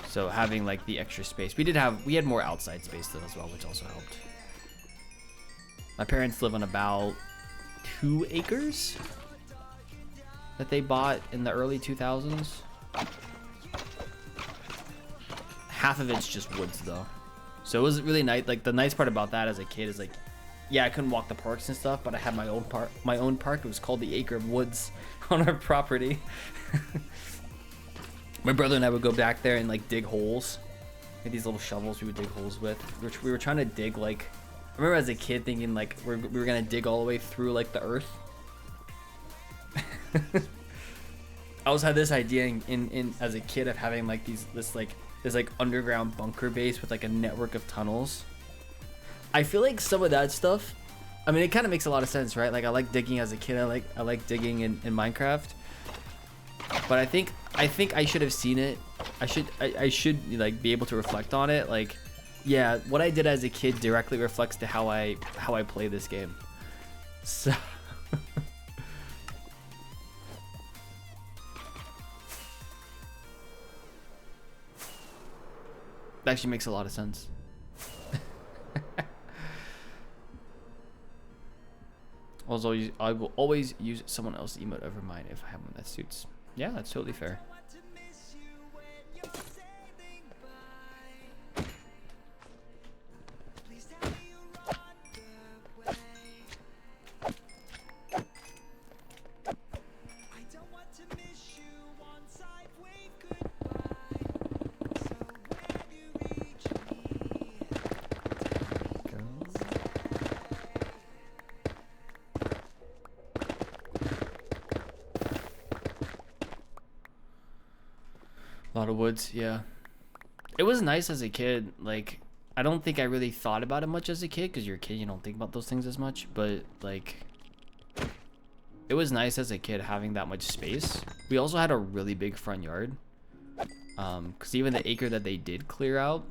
So having like the extra space, we had more outside space though as well, which also helped. My parents live on about 2 acres that they bought in the early 2000s. half of it's just woods though. So it was really nice. Like the nice part about that as a kid is like, yeah, I couldn't walk the parks and stuff, but I had my own park. My own park. It was called the Acre of Woods on our property. My brother and I would go back there and like dig holes. We had these little shovels we would dig holes with. We were trying to dig like, I remember as a kid thinking like we were gonna dig all the way through like the earth. I always had this idea in as a kid of having like this underground bunker base with like a network of tunnels. I feel like some of that stuff, I mean, it kind of makes a lot of sense, right? Like I like digging as a kid. I like digging in Minecraft. But I think I should have seen it. I should like be able to reflect on it. Like, yeah, what I did as a kid directly reflects to how I play this game. So that actually makes a lot of sense. Also, I will always use someone else's emote over mine if I have one that suits. Yeah, that's totally fair. A lot of woods, yeah. It was nice as a kid. Like, I don't think I really thought about it much as a kid, because you're a kid, you don't think about those things as much. But like, it was nice as a kid having that much space. We also had a really big front yard, because even the acre that they did clear out,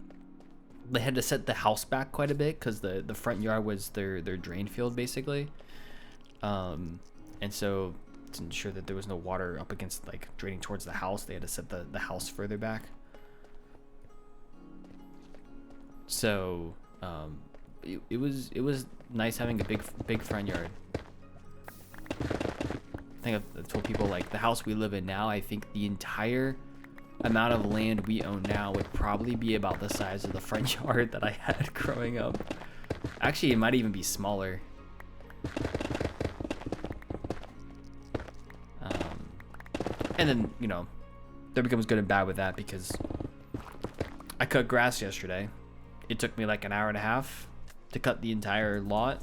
they had to set the house back quite a bit because the front yard was their drain field basically. And so to ensure that there was no water up against like draining towards the house, they had to set the house further back. So it was nice having a big front yard. I think I've told people like the house we live in now, I think the entire amount of land we own now would probably be about the size of the front yard that I had growing up. Actually, it might even be smaller. And then, you know, there becomes good and bad with that because I cut grass yesterday. It took me like an hour and a half to cut the entire lot,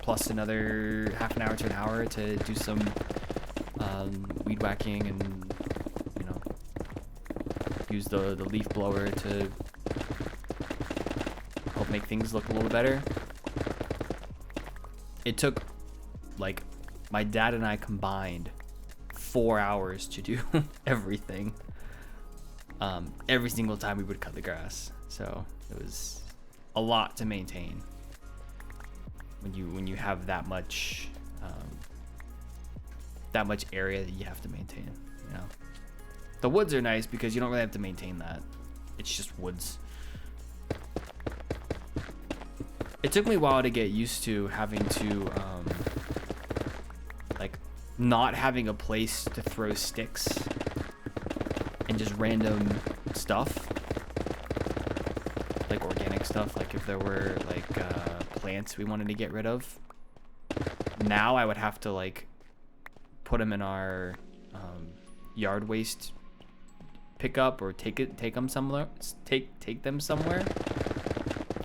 plus another half an hour to an hour to do some weed whacking and, you know, use the leaf blower to help make things look a little better. It took like my dad and I combined 4 hours to do everything. Every single time we would cut the grass, so it was a lot to maintain when you have that much area that you have to maintain. You know, the woods are nice because you don't really have to maintain that. It's just woods. It took me a while to get used to having to like not having a place to throw sticks and just random stuff, like organic stuff. Like if there were like plants we wanted to get rid of, now I would have to like put them in our yard waste pickup or take them somewhere. Take them somewhere.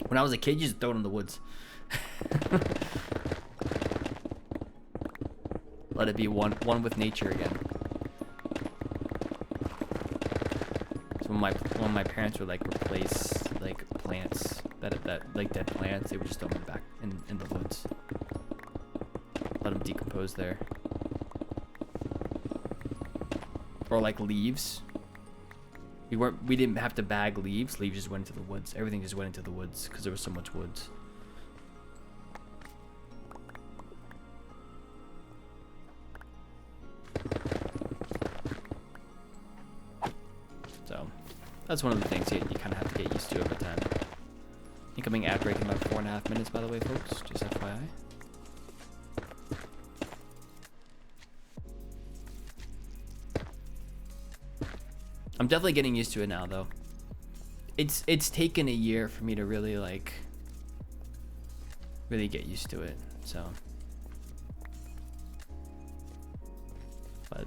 When I was a kid, you just throw it in the woods. Let it be one with nature again. So when my parents would like replace like plants that like dead plants, they would just throw them back in the woods. Let them decompose there. Or like leaves. We didn't have to bag leaves. Leaves just went into the woods. Everything just went into the woods because there was so much woods. So that's one of the things you kind of have to get used to over time. Incoming ad break in about 4.5 minutes, by the way, folks. Just FYI. I'm definitely getting used to it now, though. it's taken a year for me to really like really get used to it. So, but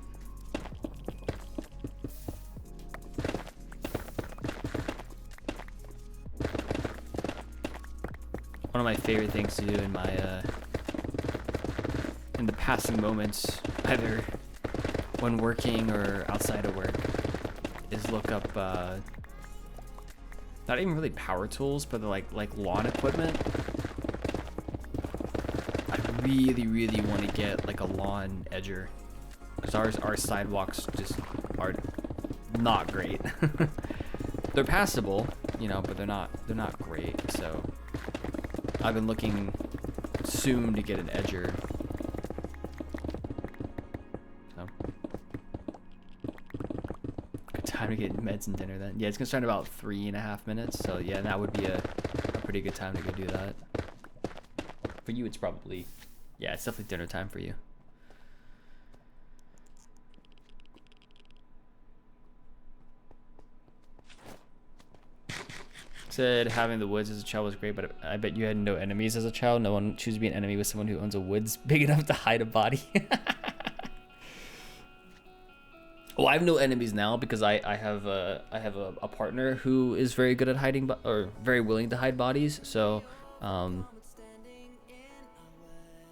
one of my favorite things to do in my in the passing moments, either when working or outside of work, is look up not even really power tools, but like lawn equipment. I really want to get like a lawn edger, because our sidewalks just are not great. They're passable, you know, but they're not great. So I've been looking soon to get an edger. So good time to get meds and dinner then. Yeah, it's gonna start in about 3.5 minutes. So yeah, that would be a pretty good time to go do that. For you, it's probably, yeah, it's definitely dinner time for you. Said having the woods as a child was great, but I bet you had no enemies as a child. No one chooses to be an enemy with someone who owns a woods big enough to hide a body. Well, I have no enemies now because I have a partner who is very good at hiding, or very willing to hide bodies. So,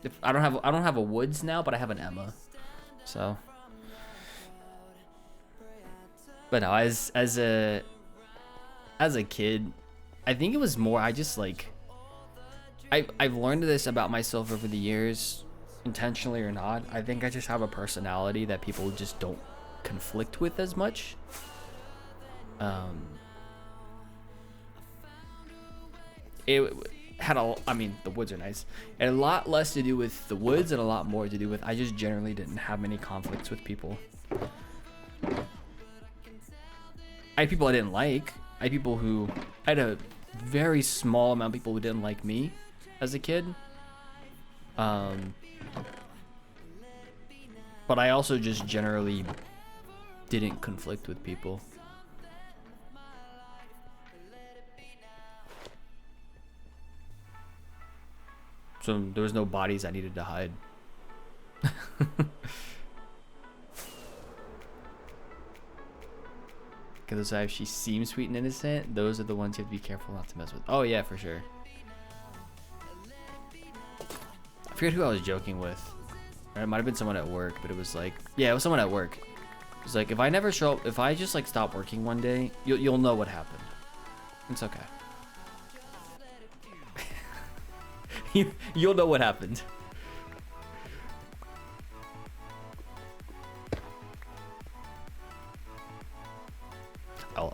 if I don't have a woods now, but I have an Emma. So, but no, as a kid, I think it was more, I just like, I've learned this about myself over the years, intentionally or not. I think I just have a personality that people just don't conflict with as much. It had I mean, the woods are nice. It had a lot less to do with the woods and a lot more to do with, I just generally didn't have many conflicts with people. I had people I didn't like. I had a very small amount of people who didn't like me as a kid. But I also just generally didn't conflict with people. So there was no bodies I needed to hide. Because if she seems sweet and innocent, those are the ones you have to be careful not to mess with. Oh yeah, for sure. I forget who I was joking with. Or it might have been someone at work, but it was like, yeah, it was someone at work. It was like, if I never show up, if I just like stop working one day, you'll know what happened. It's okay. You'll know what happened.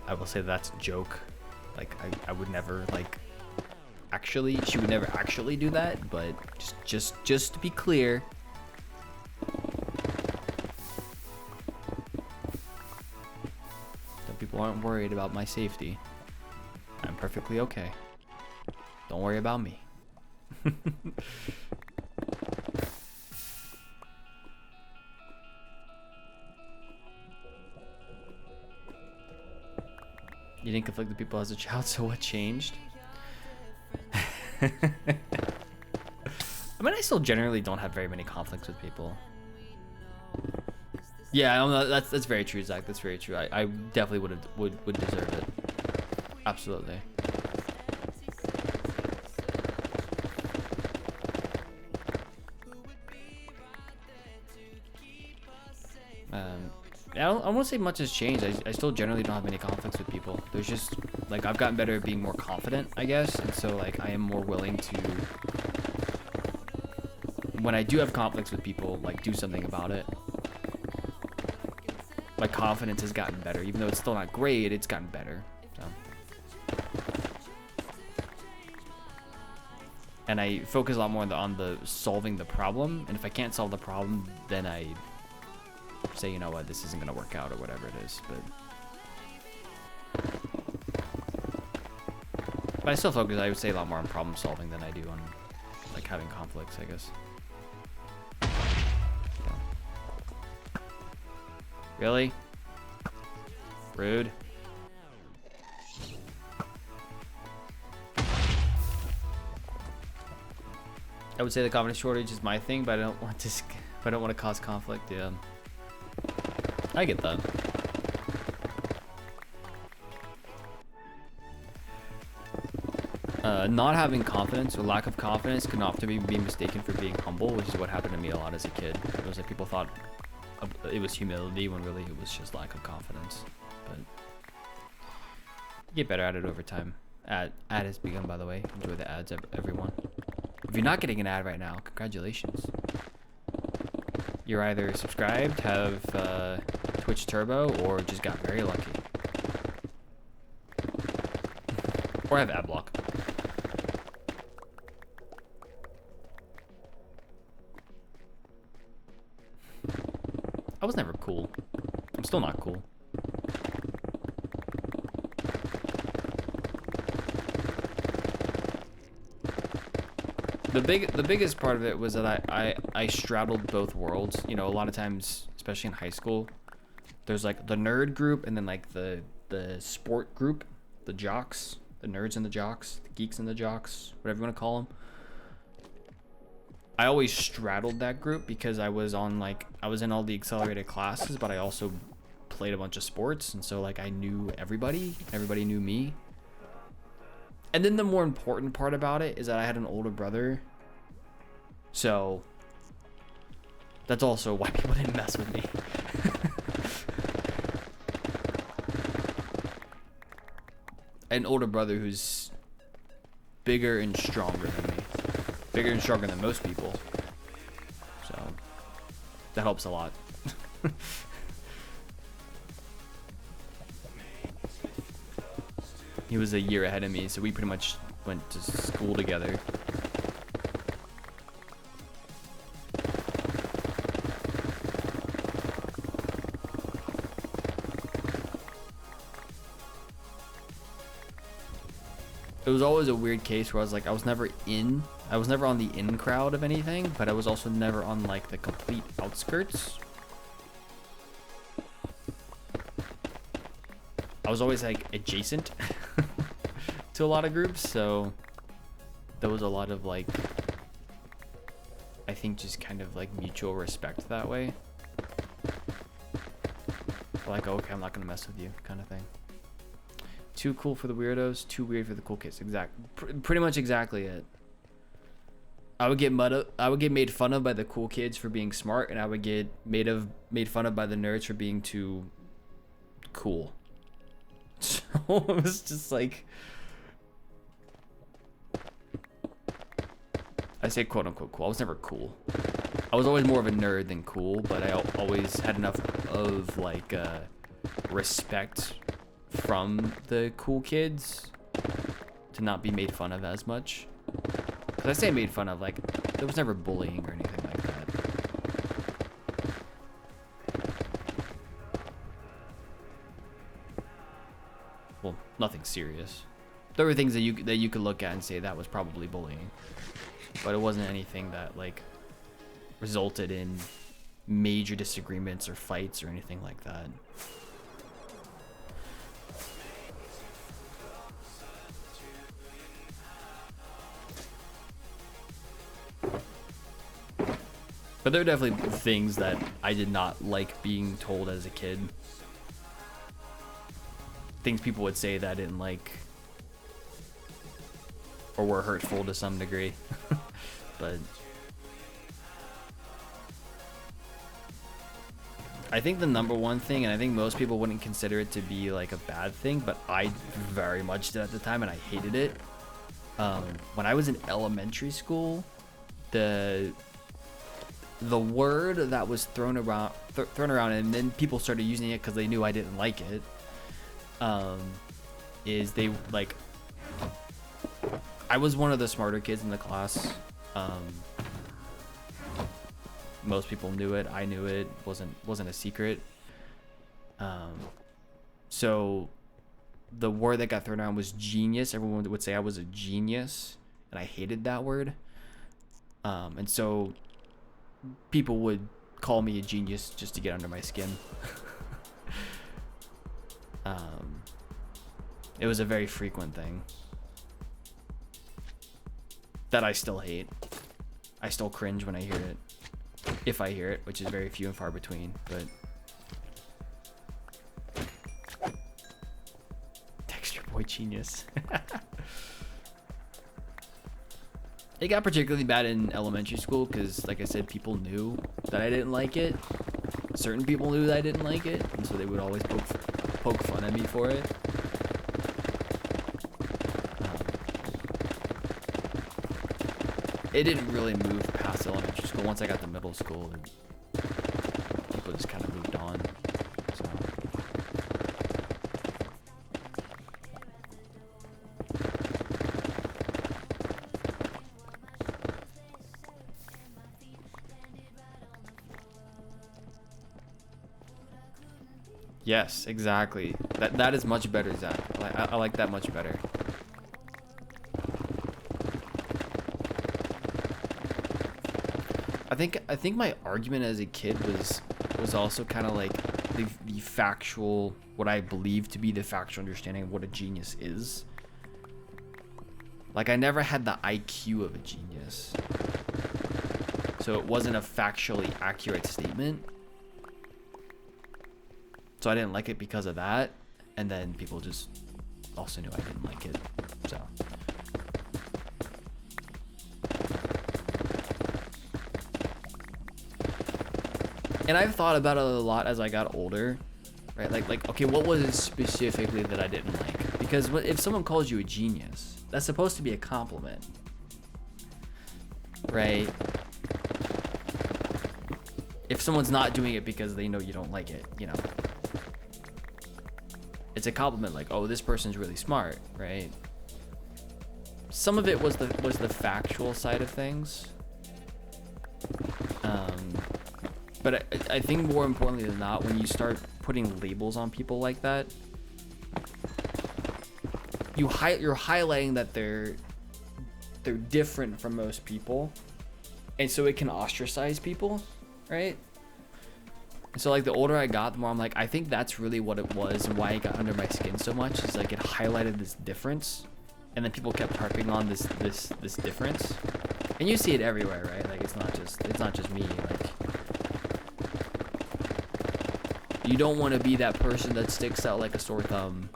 I will say that's a joke. Like I would never like actually, she would never actually do that, but just to be clear. So people aren't worried about my safety. I'm perfectly okay. Don't worry about me. You didn't conflict with people as a child, so what changed? I mean, I still generally don't have very many conflicts with people. Yeah, I don't know, that's very true, Zach. That's very true. I definitely would deserve it. Absolutely. I don't want to say much has changed. I still generally don't have many conflicts with people. There's just, like, I've gotten better at being more confident, I guess. And so, like, I am more willing to, when I do have conflicts with people, like, do something about it. My confidence has gotten better. Even though it's still not great, it's gotten better. So. And I focus a lot more on the solving the problem. And if I can't solve the problem, then I say, you know what, this isn't gonna work out or whatever it is. But I still focus, I would say, a lot more on problem solving than I do on like having conflicts, I guess. So. Really? Rude. I would say the confidence shortage is my thing, but I don't want to. I don't want to cause conflict. Yeah, I get that. Not having confidence or lack of confidence can often be mistaken for being humble, which is what happened to me a lot as a kid. It was like people thought it was humility when really it was just lack of confidence. But you get better at it over time. Ad has begun, by the way. Enjoy the ads, everyone. If you're not getting an ad right now, congratulations. You're either subscribed, have Twitch Turbo, or just got very lucky. Or have ad block. I was never cool. I'm still not cool. The biggest part of it was that I straddled both worlds. You know, a lot of times, especially in high school, there's like the nerd group and then like the sport group, the jocks, the nerds and the jocks, the geeks and the jocks, whatever you want to call them. I always straddled that group because I was in all the accelerated classes, but I also played a bunch of sports, and so like I knew everybody knew me. And then the more important part about it is that I had an older brother, so that's also why people didn't mess with me. An older brother who's bigger and stronger than me. Bigger and stronger than most people. So that helps a lot. He was a year ahead of me, so we pretty much went to school together. It was always a weird case where I was like, I was never on the in crowd of anything, but I was also never on like the complete outskirts. I was always like adjacent to a lot of groups, so there was a lot of like, I think just kind of like mutual respect that way. Like, okay, I'm not gonna mess with you, kind of thing. Too cool for the weirdos, too weird for the cool kids. Pretty much exactly it. I would get made fun of by the cool kids for being smart, and I would get made fun of by the nerds for being too cool. So it was just like, I say quote unquote cool. I was never cool. I was always more of a nerd than cool, but I always had enough of like respect from the cool kids to not be made fun of as much. Cause I say made fun of, like there was never bullying or anything like that. Well, nothing serious. There were things that you could look at and say that was probably bullying, but it wasn't anything that like resulted in major disagreements or fights or anything like that. But there are definitely things that I did not like being told as a kid. Things people would say that I didn't like, or were hurtful to some degree. But I think the number one thing, and I think most people wouldn't consider it to be like a bad thing, but I very much did at the time, and I hated it. When I was in elementary school, the word that was thrown around, and then people started using it because they knew I didn't like it, is they like, I was one of the smarter kids in the class. Most people knew it. I knew it. Wasn't a secret. So the word that got thrown around was genius. Everyone would say I was a genius, and I hated that word. And so people would call me a genius just to get under my skin. It was a very frequent thing that I still hate. I still cringe when I hear it. If I hear it, which is very few and far between, but Texture Boy genius. It got particularly bad in elementary school because, like I said, people knew that I didn't like it. Certain people knew that I didn't like it, and so they would always poke fun at me for it. It didn't really move past elementary school. Once I got to middle school, people just kind of moved on. So. Yes, exactly. That is much better, Zach. I like that much better. I think my argument as a kid was also kind of like the factual, what I believe to be the factual understanding of what a genius is. Like, I never had the IQ of a genius, so it wasn't a factually accurate statement. So I didn't like it because of that, and then people just also knew I didn't like it. So. And I've thought about it a lot as I got older, right? Like, okay, what was it specifically that I didn't like? Because if someone calls you a genius, that's supposed to be a compliment, right? If someone's not doing it because they know you don't like it, you know, it's a compliment. Like, oh, this person's really smart, right? Some of it was the factual side of things. But I think more importantly than that, when you start putting labels on people like that, you're highlighting that they're different from most people, and so it can ostracize people, right? And so, like, the older I got, the more I'm like, I think that's really what it was and why it got under my skin so much. Is like, it highlighted this difference, and then people kept harping on this difference, and you see it everywhere, right? Like, it's not just me. Like, you don't want to be that person that sticks out like a sore thumb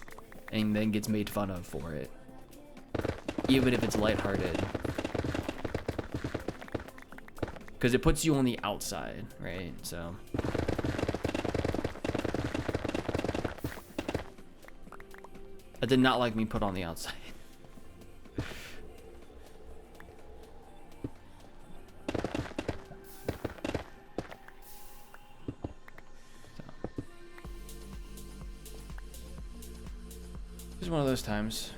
and then gets made fun of for it, even if it's lighthearted, because it puts you on the outside, right? So I did not like me put on the outside. It's one of those times.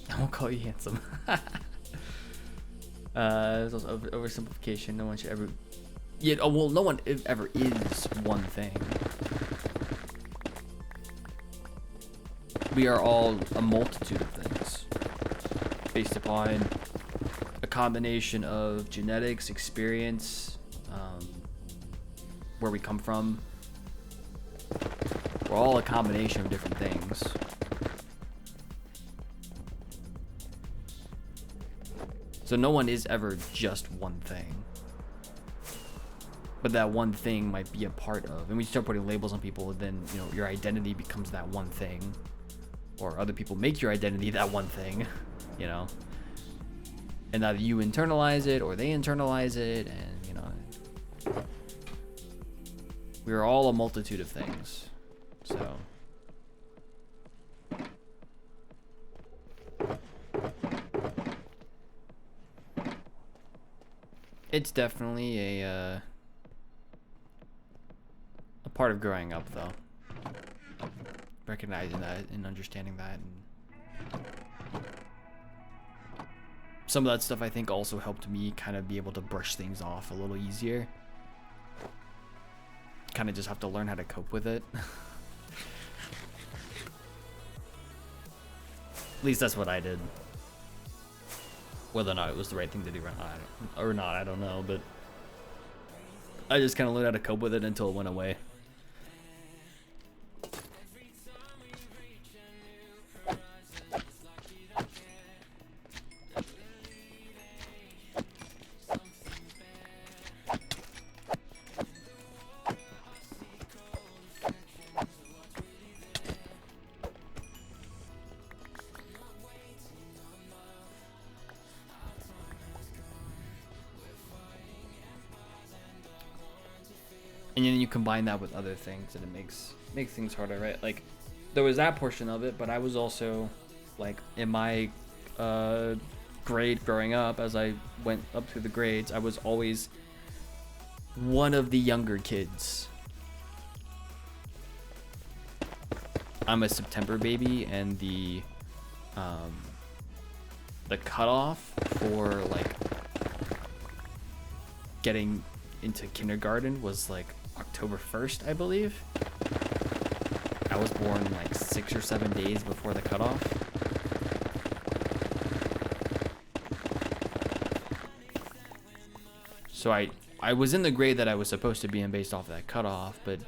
I won't call you handsome. There's also oversimplification. No one should ever. Yeah. Oh well, no one ever is one thing. We are all a multitude of things, based upon a combination of genetics, experience, where we come from. We're all a combination of different things. So no one is ever just one thing. But that one thing might be a part of. And when you start putting labels on people, then, you know, your identity becomes that one thing. Or other people make your identity that one thing, you know. And either you internalize it or they internalize it, and, you know. We are all a multitude of things. So it's definitely a part of growing up, though. Recognizing that and understanding that, and some of that stuff I think also helped me kind of be able to brush things off a little easier. Kind of just have to learn how to cope with it. At least that's what I did. Whether or not it was the right thing to do or not, I don't know, but I just kind of learned how to cope with it until it went away. and then you combine that with other things, and it makes things harder, right? Like, there was that portion of it, but I was also, like, in my grade growing up, as I went up through the grades, I was always one of the younger kids. I'm a September baby, and the cutoff for like getting into kindergarten was like October 1st, I believe. I was born like 6 or 7 days before the cutoff. So I was in the grade that I was supposed to be in based off of that cutoff, but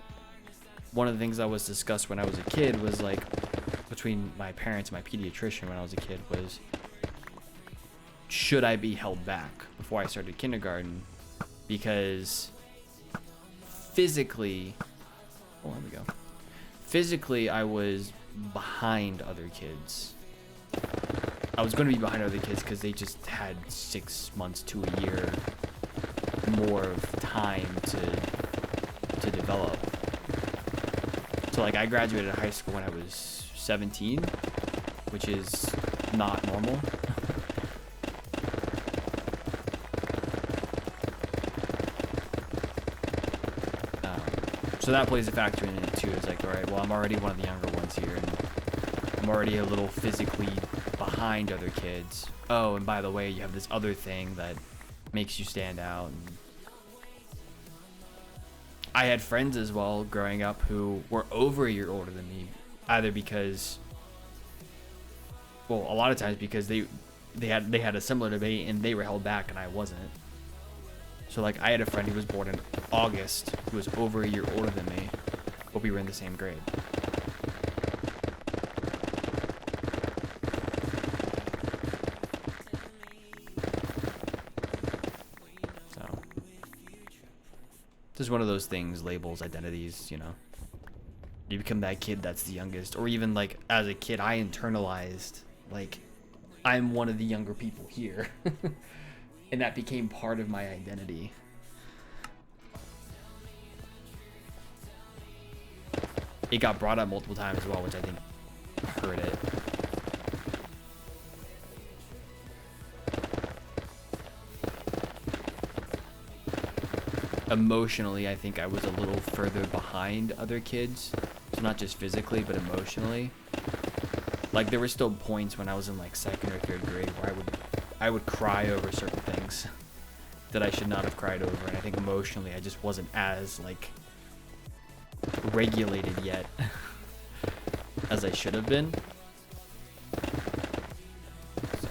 one of the things that was discussed when I was a kid was like, between my parents and my pediatrician when I was a kid, was should I be held back before I started kindergarten? Because physically, oh, there we go. Physically, I was behind other kids. I was going to be behind other kids because they just had 6 months to a year more of time to develop. So like I graduated high school when I was 17, which is not normal. So that plays a factor in it too. It's like, all right, well, I'm already one of the younger ones here, and I'm already a little physically behind other kids. Oh, and by the way, you have this other thing that makes you stand out. And I had friends as well growing up who were over a year older than me, either because, well, a lot of times because they had a similar debate and they were held back and I wasn't. So like I had a friend who was born in August who was over a year older than me, but we were in the same grade. So just one of those things, labels, identities, you know. You become that kid that's the youngest, or even like as a kid I internalized like I'm one of the younger people here. And that became part of my identity. It got brought up multiple times as well, which I think hurt it. Emotionally, I think I was a little further behind other kids. So not just physically, but emotionally. Like there were still points when I was in like 2nd or 3rd grade where I would cry over certain things that I should not have cried over, and I think emotionally I just wasn't as like regulated yet as I should have been. So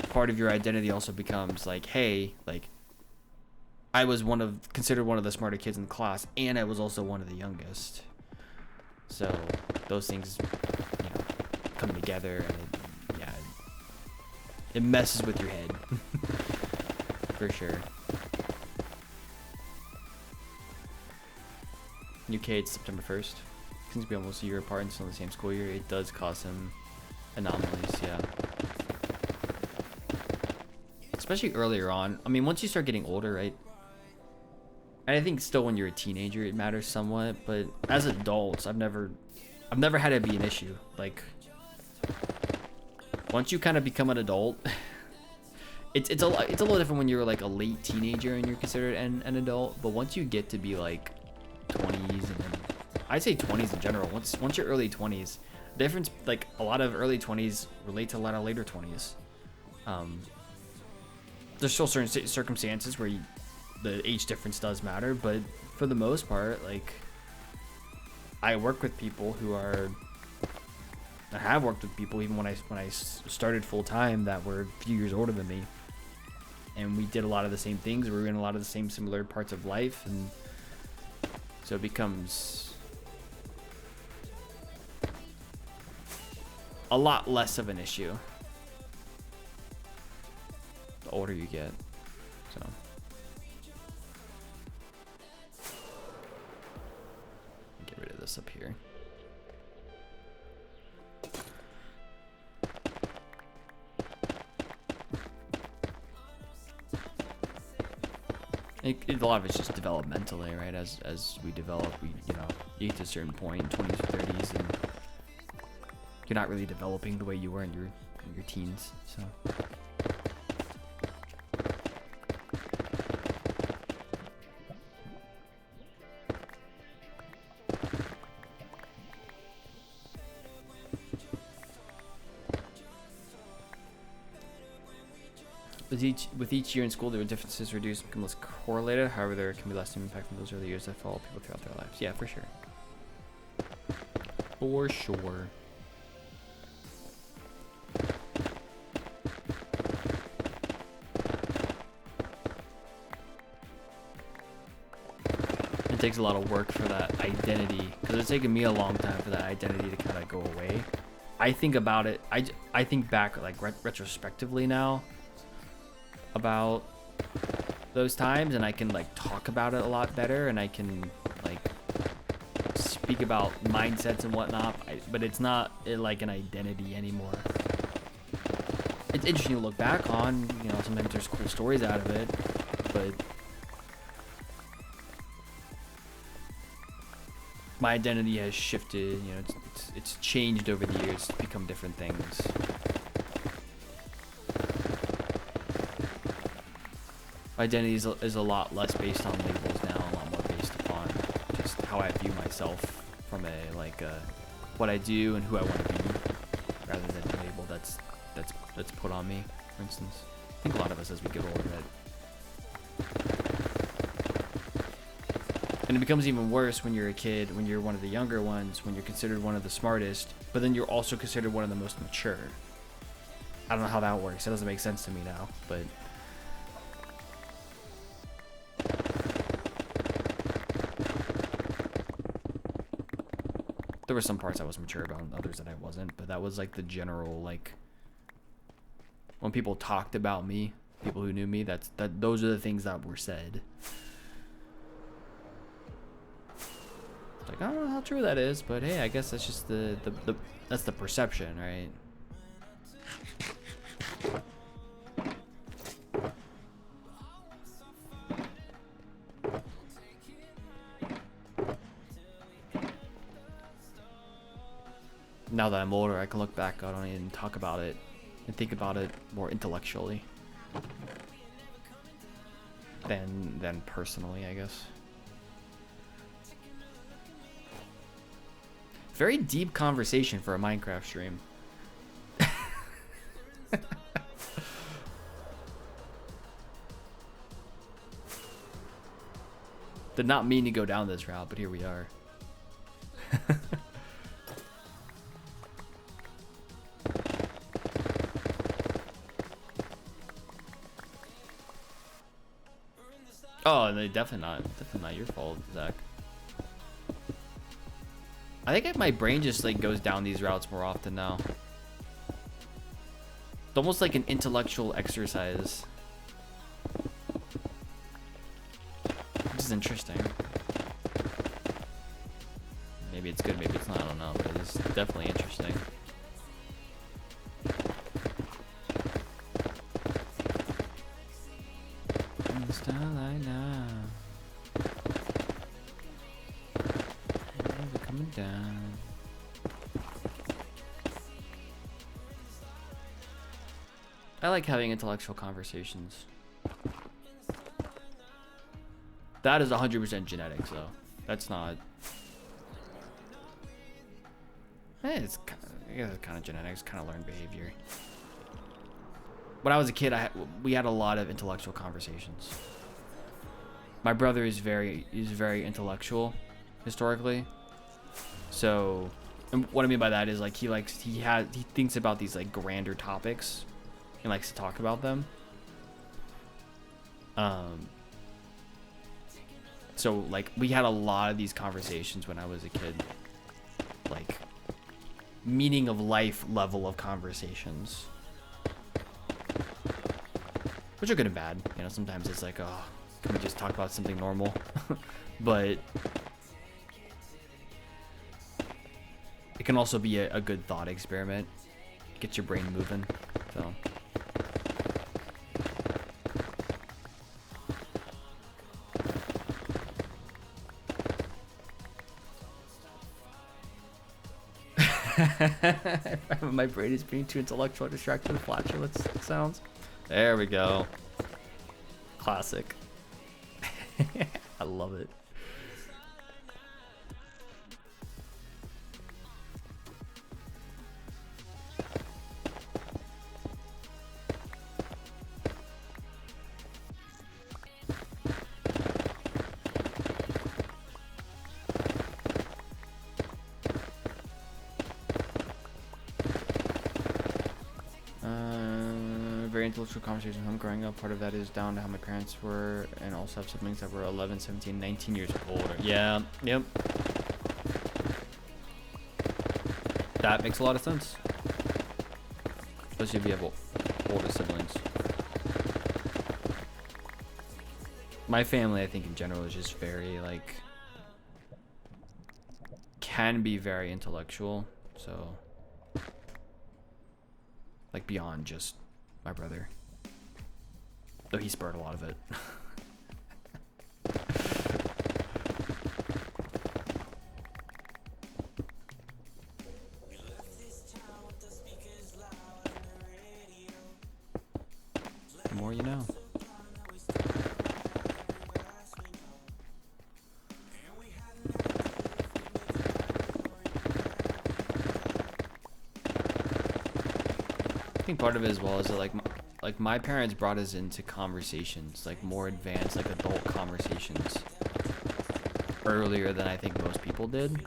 part of your identity also becomes like, hey, like I was considered one of the smarter kids in the class, and I was also one of the youngest. So those things, you know, come together, and it messes with your head. For sure. UK, it's September 1st. Seems to be almost a year apart and still in the same school year. It does cause some anomalies, yeah. Especially earlier on. I mean, once you start getting older, right? And I think still when you're a teenager it matters somewhat, but as adults, I've never had it be an issue. Like, once you kind of become an adult, it's a little different when you're like a late teenager and you're considered an adult. But once you get to be like 20s, and then I'd say 20s in general. Once you're early 20s, difference, like a lot of early 20s relate to a lot of later 20s. There's still certain circumstances where the age difference does matter, but for the most part, like I work with people who are. I have worked with people even when I started full time that were a few years older than me, and we did a lot of the same things. We were in a lot of the same similar parts of life, and so it becomes a lot less of an issue the older you get. So get rid of this up here. A lot of it's just developmentally, right? As we develop, you get to a certain point in 20s or 30s, and you're not really developing the way you were in your teens. So. With each year in school, there are differences reduced and become less correlated. However, there can be less impact from those early years that follow people throughout their lives. Yeah, for sure. For sure. It takes a lot of work for that identity, because it's taken me a long time for that identity to kind of go away. I think about it. I think back like retrospectively now about those times, and I can like talk about it a lot better, and I can like speak about mindsets and whatnot, but it's not like an identity anymore. It's interesting to look back on, sometimes there's cool stories out of it, but my identity has shifted, it's changed over the years to become different things. My identity is a lot less based on labels now, a lot more based upon just how I view myself from what I do and who I want to be, rather than a label that's put on me, for instance. I think a lot of us as we get older and it becomes even worse when you're a kid, when you're one of the younger ones, when you're considered one of the smartest, but then you're also considered one of the most mature. I don't know how that works. It doesn't make sense to me now, but there were some parts I was mature about and others that I wasn't, but that was like the general, like, when people talked about me, people who knew me, those are the things that were said. It's like, I don't know how true that is, but hey, I guess that's just that's the perception, right? Now that I'm older, I can look back on it and talk about it and think about it more intellectually than personally, I guess. Very deep conversation for a Minecraft stream. Did not mean to go down this route, but here we are. Oh, definitely not your fault, Zach. I think my brain just like goes down these routes more often now. It's almost like an intellectual exercise. Which is interesting. Maybe it's good, maybe it's not, I don't know, but it's definitely interesting. Starlight now. We're coming down. I like having intellectual conversations. That is 100% genetics, though. That's not. It's kind of genetics, kind of learned behavior. When I was a kid, we had a lot of intellectual conversations. My brother is very intellectual, historically. So, and what I mean by that is like he thinks about these like grander topics, and likes to talk about them. So like we had a lot of these conversations when I was a kid, like meaning of life level of conversations. Which are good and bad. Sometimes it's like, oh, can we just talk about something normal? But it can also be a good thought experiment. Get your brain moving. So. My brain is being too intellectual, distracted with flatulence sounds. There we go. Classic. I love it. Very intellectual conversation home growing up. Part of that is down to how my parents were, and also have siblings that were 11, 17, 19 years older. Yeah, yep. That makes a lot of sense. Especially if you have older siblings. My family, I think in general, is just very, like, can be very intellectual. So, like, beyond just my brother, though he spurred a lot of it. The more you know. I think part of it as well is that like my parents brought us into conversations, like more advanced, like adult conversations, earlier than I think most people did.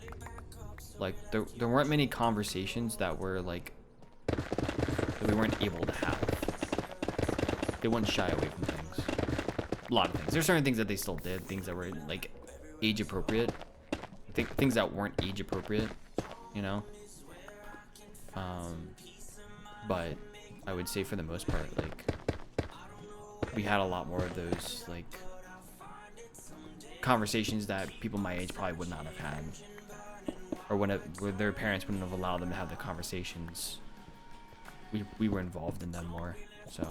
Like there weren't many conversations that were like that we weren't able to have. They wouldn't shy away from things. A lot of things. There's certain things that they still did, things that were like age appropriate. Things that weren't age appropriate, you know. But I would say for the most part, like, we had a lot more of those, like, conversations that people my age probably would not have had, or where their parents wouldn't have allowed them to have the conversations. We were involved in them more, so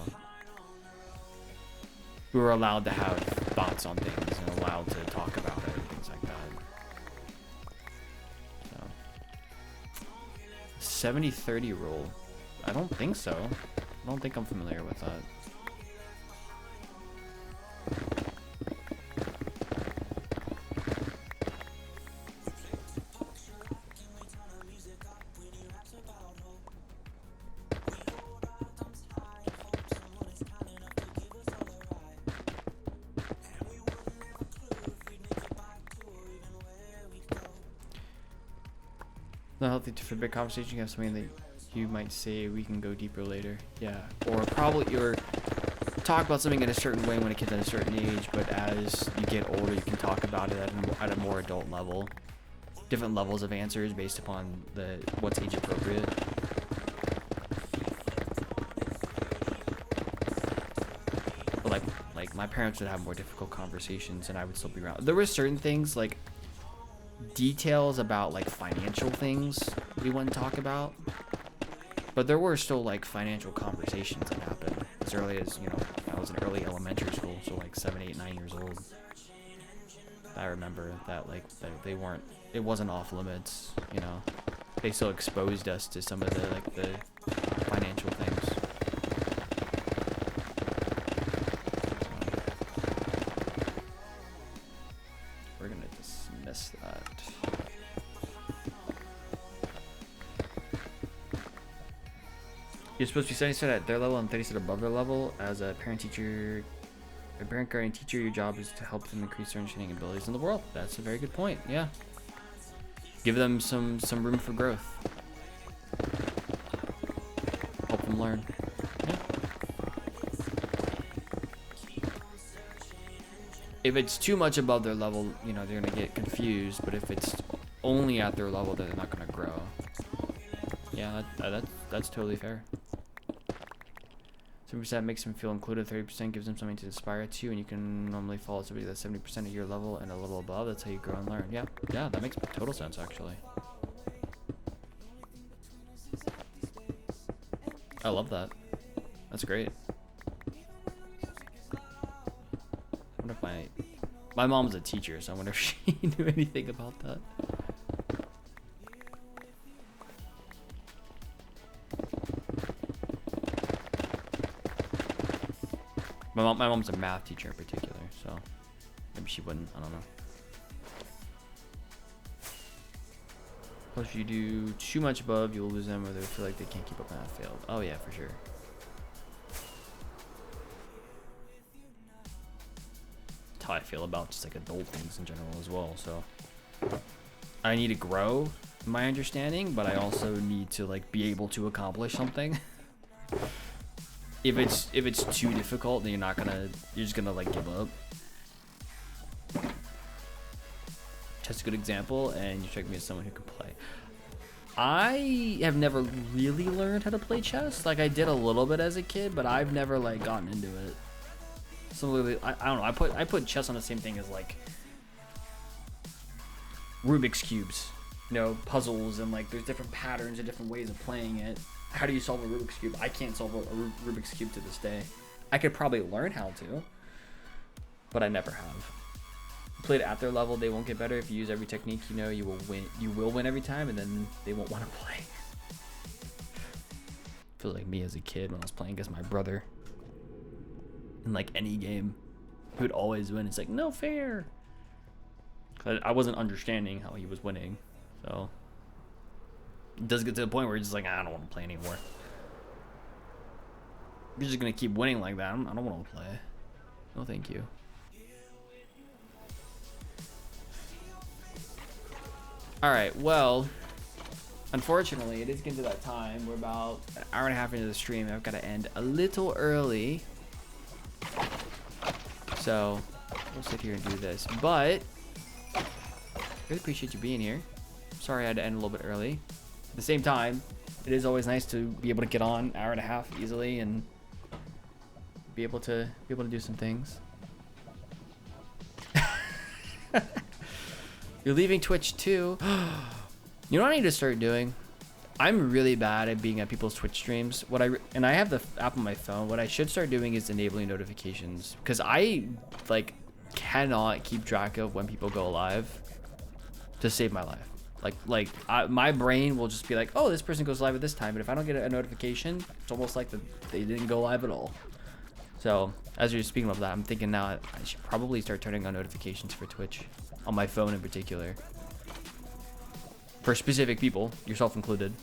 we were allowed to have thoughts on things and allowed to talk about it and things like that. So 70-30 rule. I don't think so. I don't think I'm familiar with that. Not healthy to forbid conversation. You have something that you might say we can go deeper later. Yeah, or probably you're talk about something in a certain way when a kid's at a certain age, but as you get older, you can talk about it at a more adult level. Different levels of answers based upon what's age appropriate. But like my parents would have more difficult conversations, and I would still be around. There were certain things like details about like financial things we wouldn't talk about. But there were still like financial conversations that happened as early as, you know, I was in early elementary school, so like 7, 8, 9 years old. I remember that like they weren't, it wasn't off limits, you know. They still exposed us to some of the financial things. So, we're gonna dismiss that. You're supposed to be studying set at their level and 30 set above their level. As a parent guardian teacher, your job is to help them increase their understanding and abilities in the world. That's a very good point. Yeah. Give them some room for growth. Help them learn. Yeah. If it's too much above their level, you know, they're gonna get confused. But if it's only at their level, they're not gonna grow. Yeah, that's totally fair. 70% makes them feel included, 30% gives them something to aspire to, and you can normally follow somebody that's 70% of your level and a little above. That's how you grow and learn. Yeah, that makes total sense, actually. I love that. That's great. I wonder if my mom's a teacher, so I wonder if she knew anything about that. My mom's a math teacher in particular, so maybe she wouldn't. I don't know. Plus, if you do too much above, you'll lose them, or they feel like they can't keep up and have failed. Oh yeah, for sure. That's how I feel about just like adult things in general as well. So I need to grow in my understanding, but I also need to like be able to accomplish something. If it's too difficult, then you're just gonna like give up. Chess a good example, and you strike me as someone who can play. I have never really learned how to play chess. Like I did a little bit as a kid, but I've never like gotten into it. So I don't know. I put chess on the same thing as like Rubik's cubes, you know, puzzles, and like there's different patterns and different ways of playing it. How do you solve a Rubik's cube? I can't solve a Rubik's cube to this day. I could probably learn how to, but I never have. Played at their level, they won't get better. If you use every technique, you know you will win. You will win every time, and then they won't want to play. Feels like me as a kid when I was playing against my brother. In like any game, he would always win. It's like no fair. I wasn't understanding how he was winning, so it does get to the point where you're just like, I don't want to play anymore. You're just gonna keep winning like that. I don't want to play. No, thank you. All right, well, unfortunately, it is getting to that time. We're about an hour and a half into the stream. I've got to end a little early. So we'll sit here and do this. But I really appreciate you being here. Sorry I had to end a little bit early. At the same time, it is always nice to be able to get on an hour and a half easily and be able to do some things. You're leaving Twitch too. You know what I need to start doing? I'm really bad at being at people's Twitch streams. And I have the app on my phone. What I should start doing is enabling notifications, because I like cannot keep track of when people go live to save my life. My brain will just be like, oh, this person goes live at this time, but if I don't get a notification, it's almost like they didn't go live at all. So as you're speaking of that, I'm thinking now I should probably start turning on notifications for Twitch on my phone in particular, for specific people, yourself included,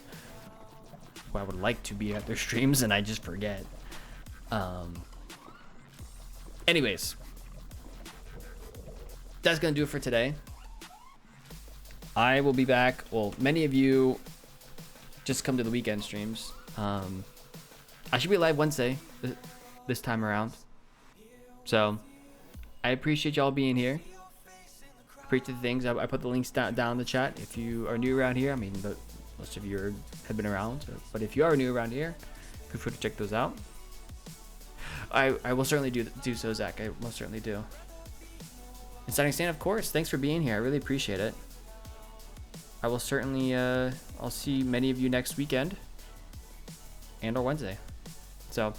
who I would like to be at their streams and I just forget. Anyways, that's gonna do it for today. I will be back. Well, many of you just come to the weekend streams. I should be live Wednesday this time around. So I appreciate y'all being here. Appreciate the things. I put the links down in the chat. If you are new around here, I mean, most of you have been around, but if you are new around here, feel free to check those out. I will certainly do so, Zach. I most certainly do. And Signing Stan, of course. Thanks for being here. I really appreciate it. I will certainly. I'll see many of you next weekend and or Wednesday. So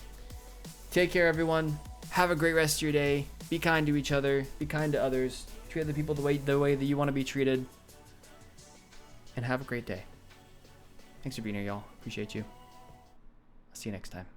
take care, everyone. Have a great rest of your day. Be kind to each other. Be kind to others. Treat other people the way that you want to be treated. And have a great day. Thanks for being here, y'all. Appreciate you. I'll see you next time.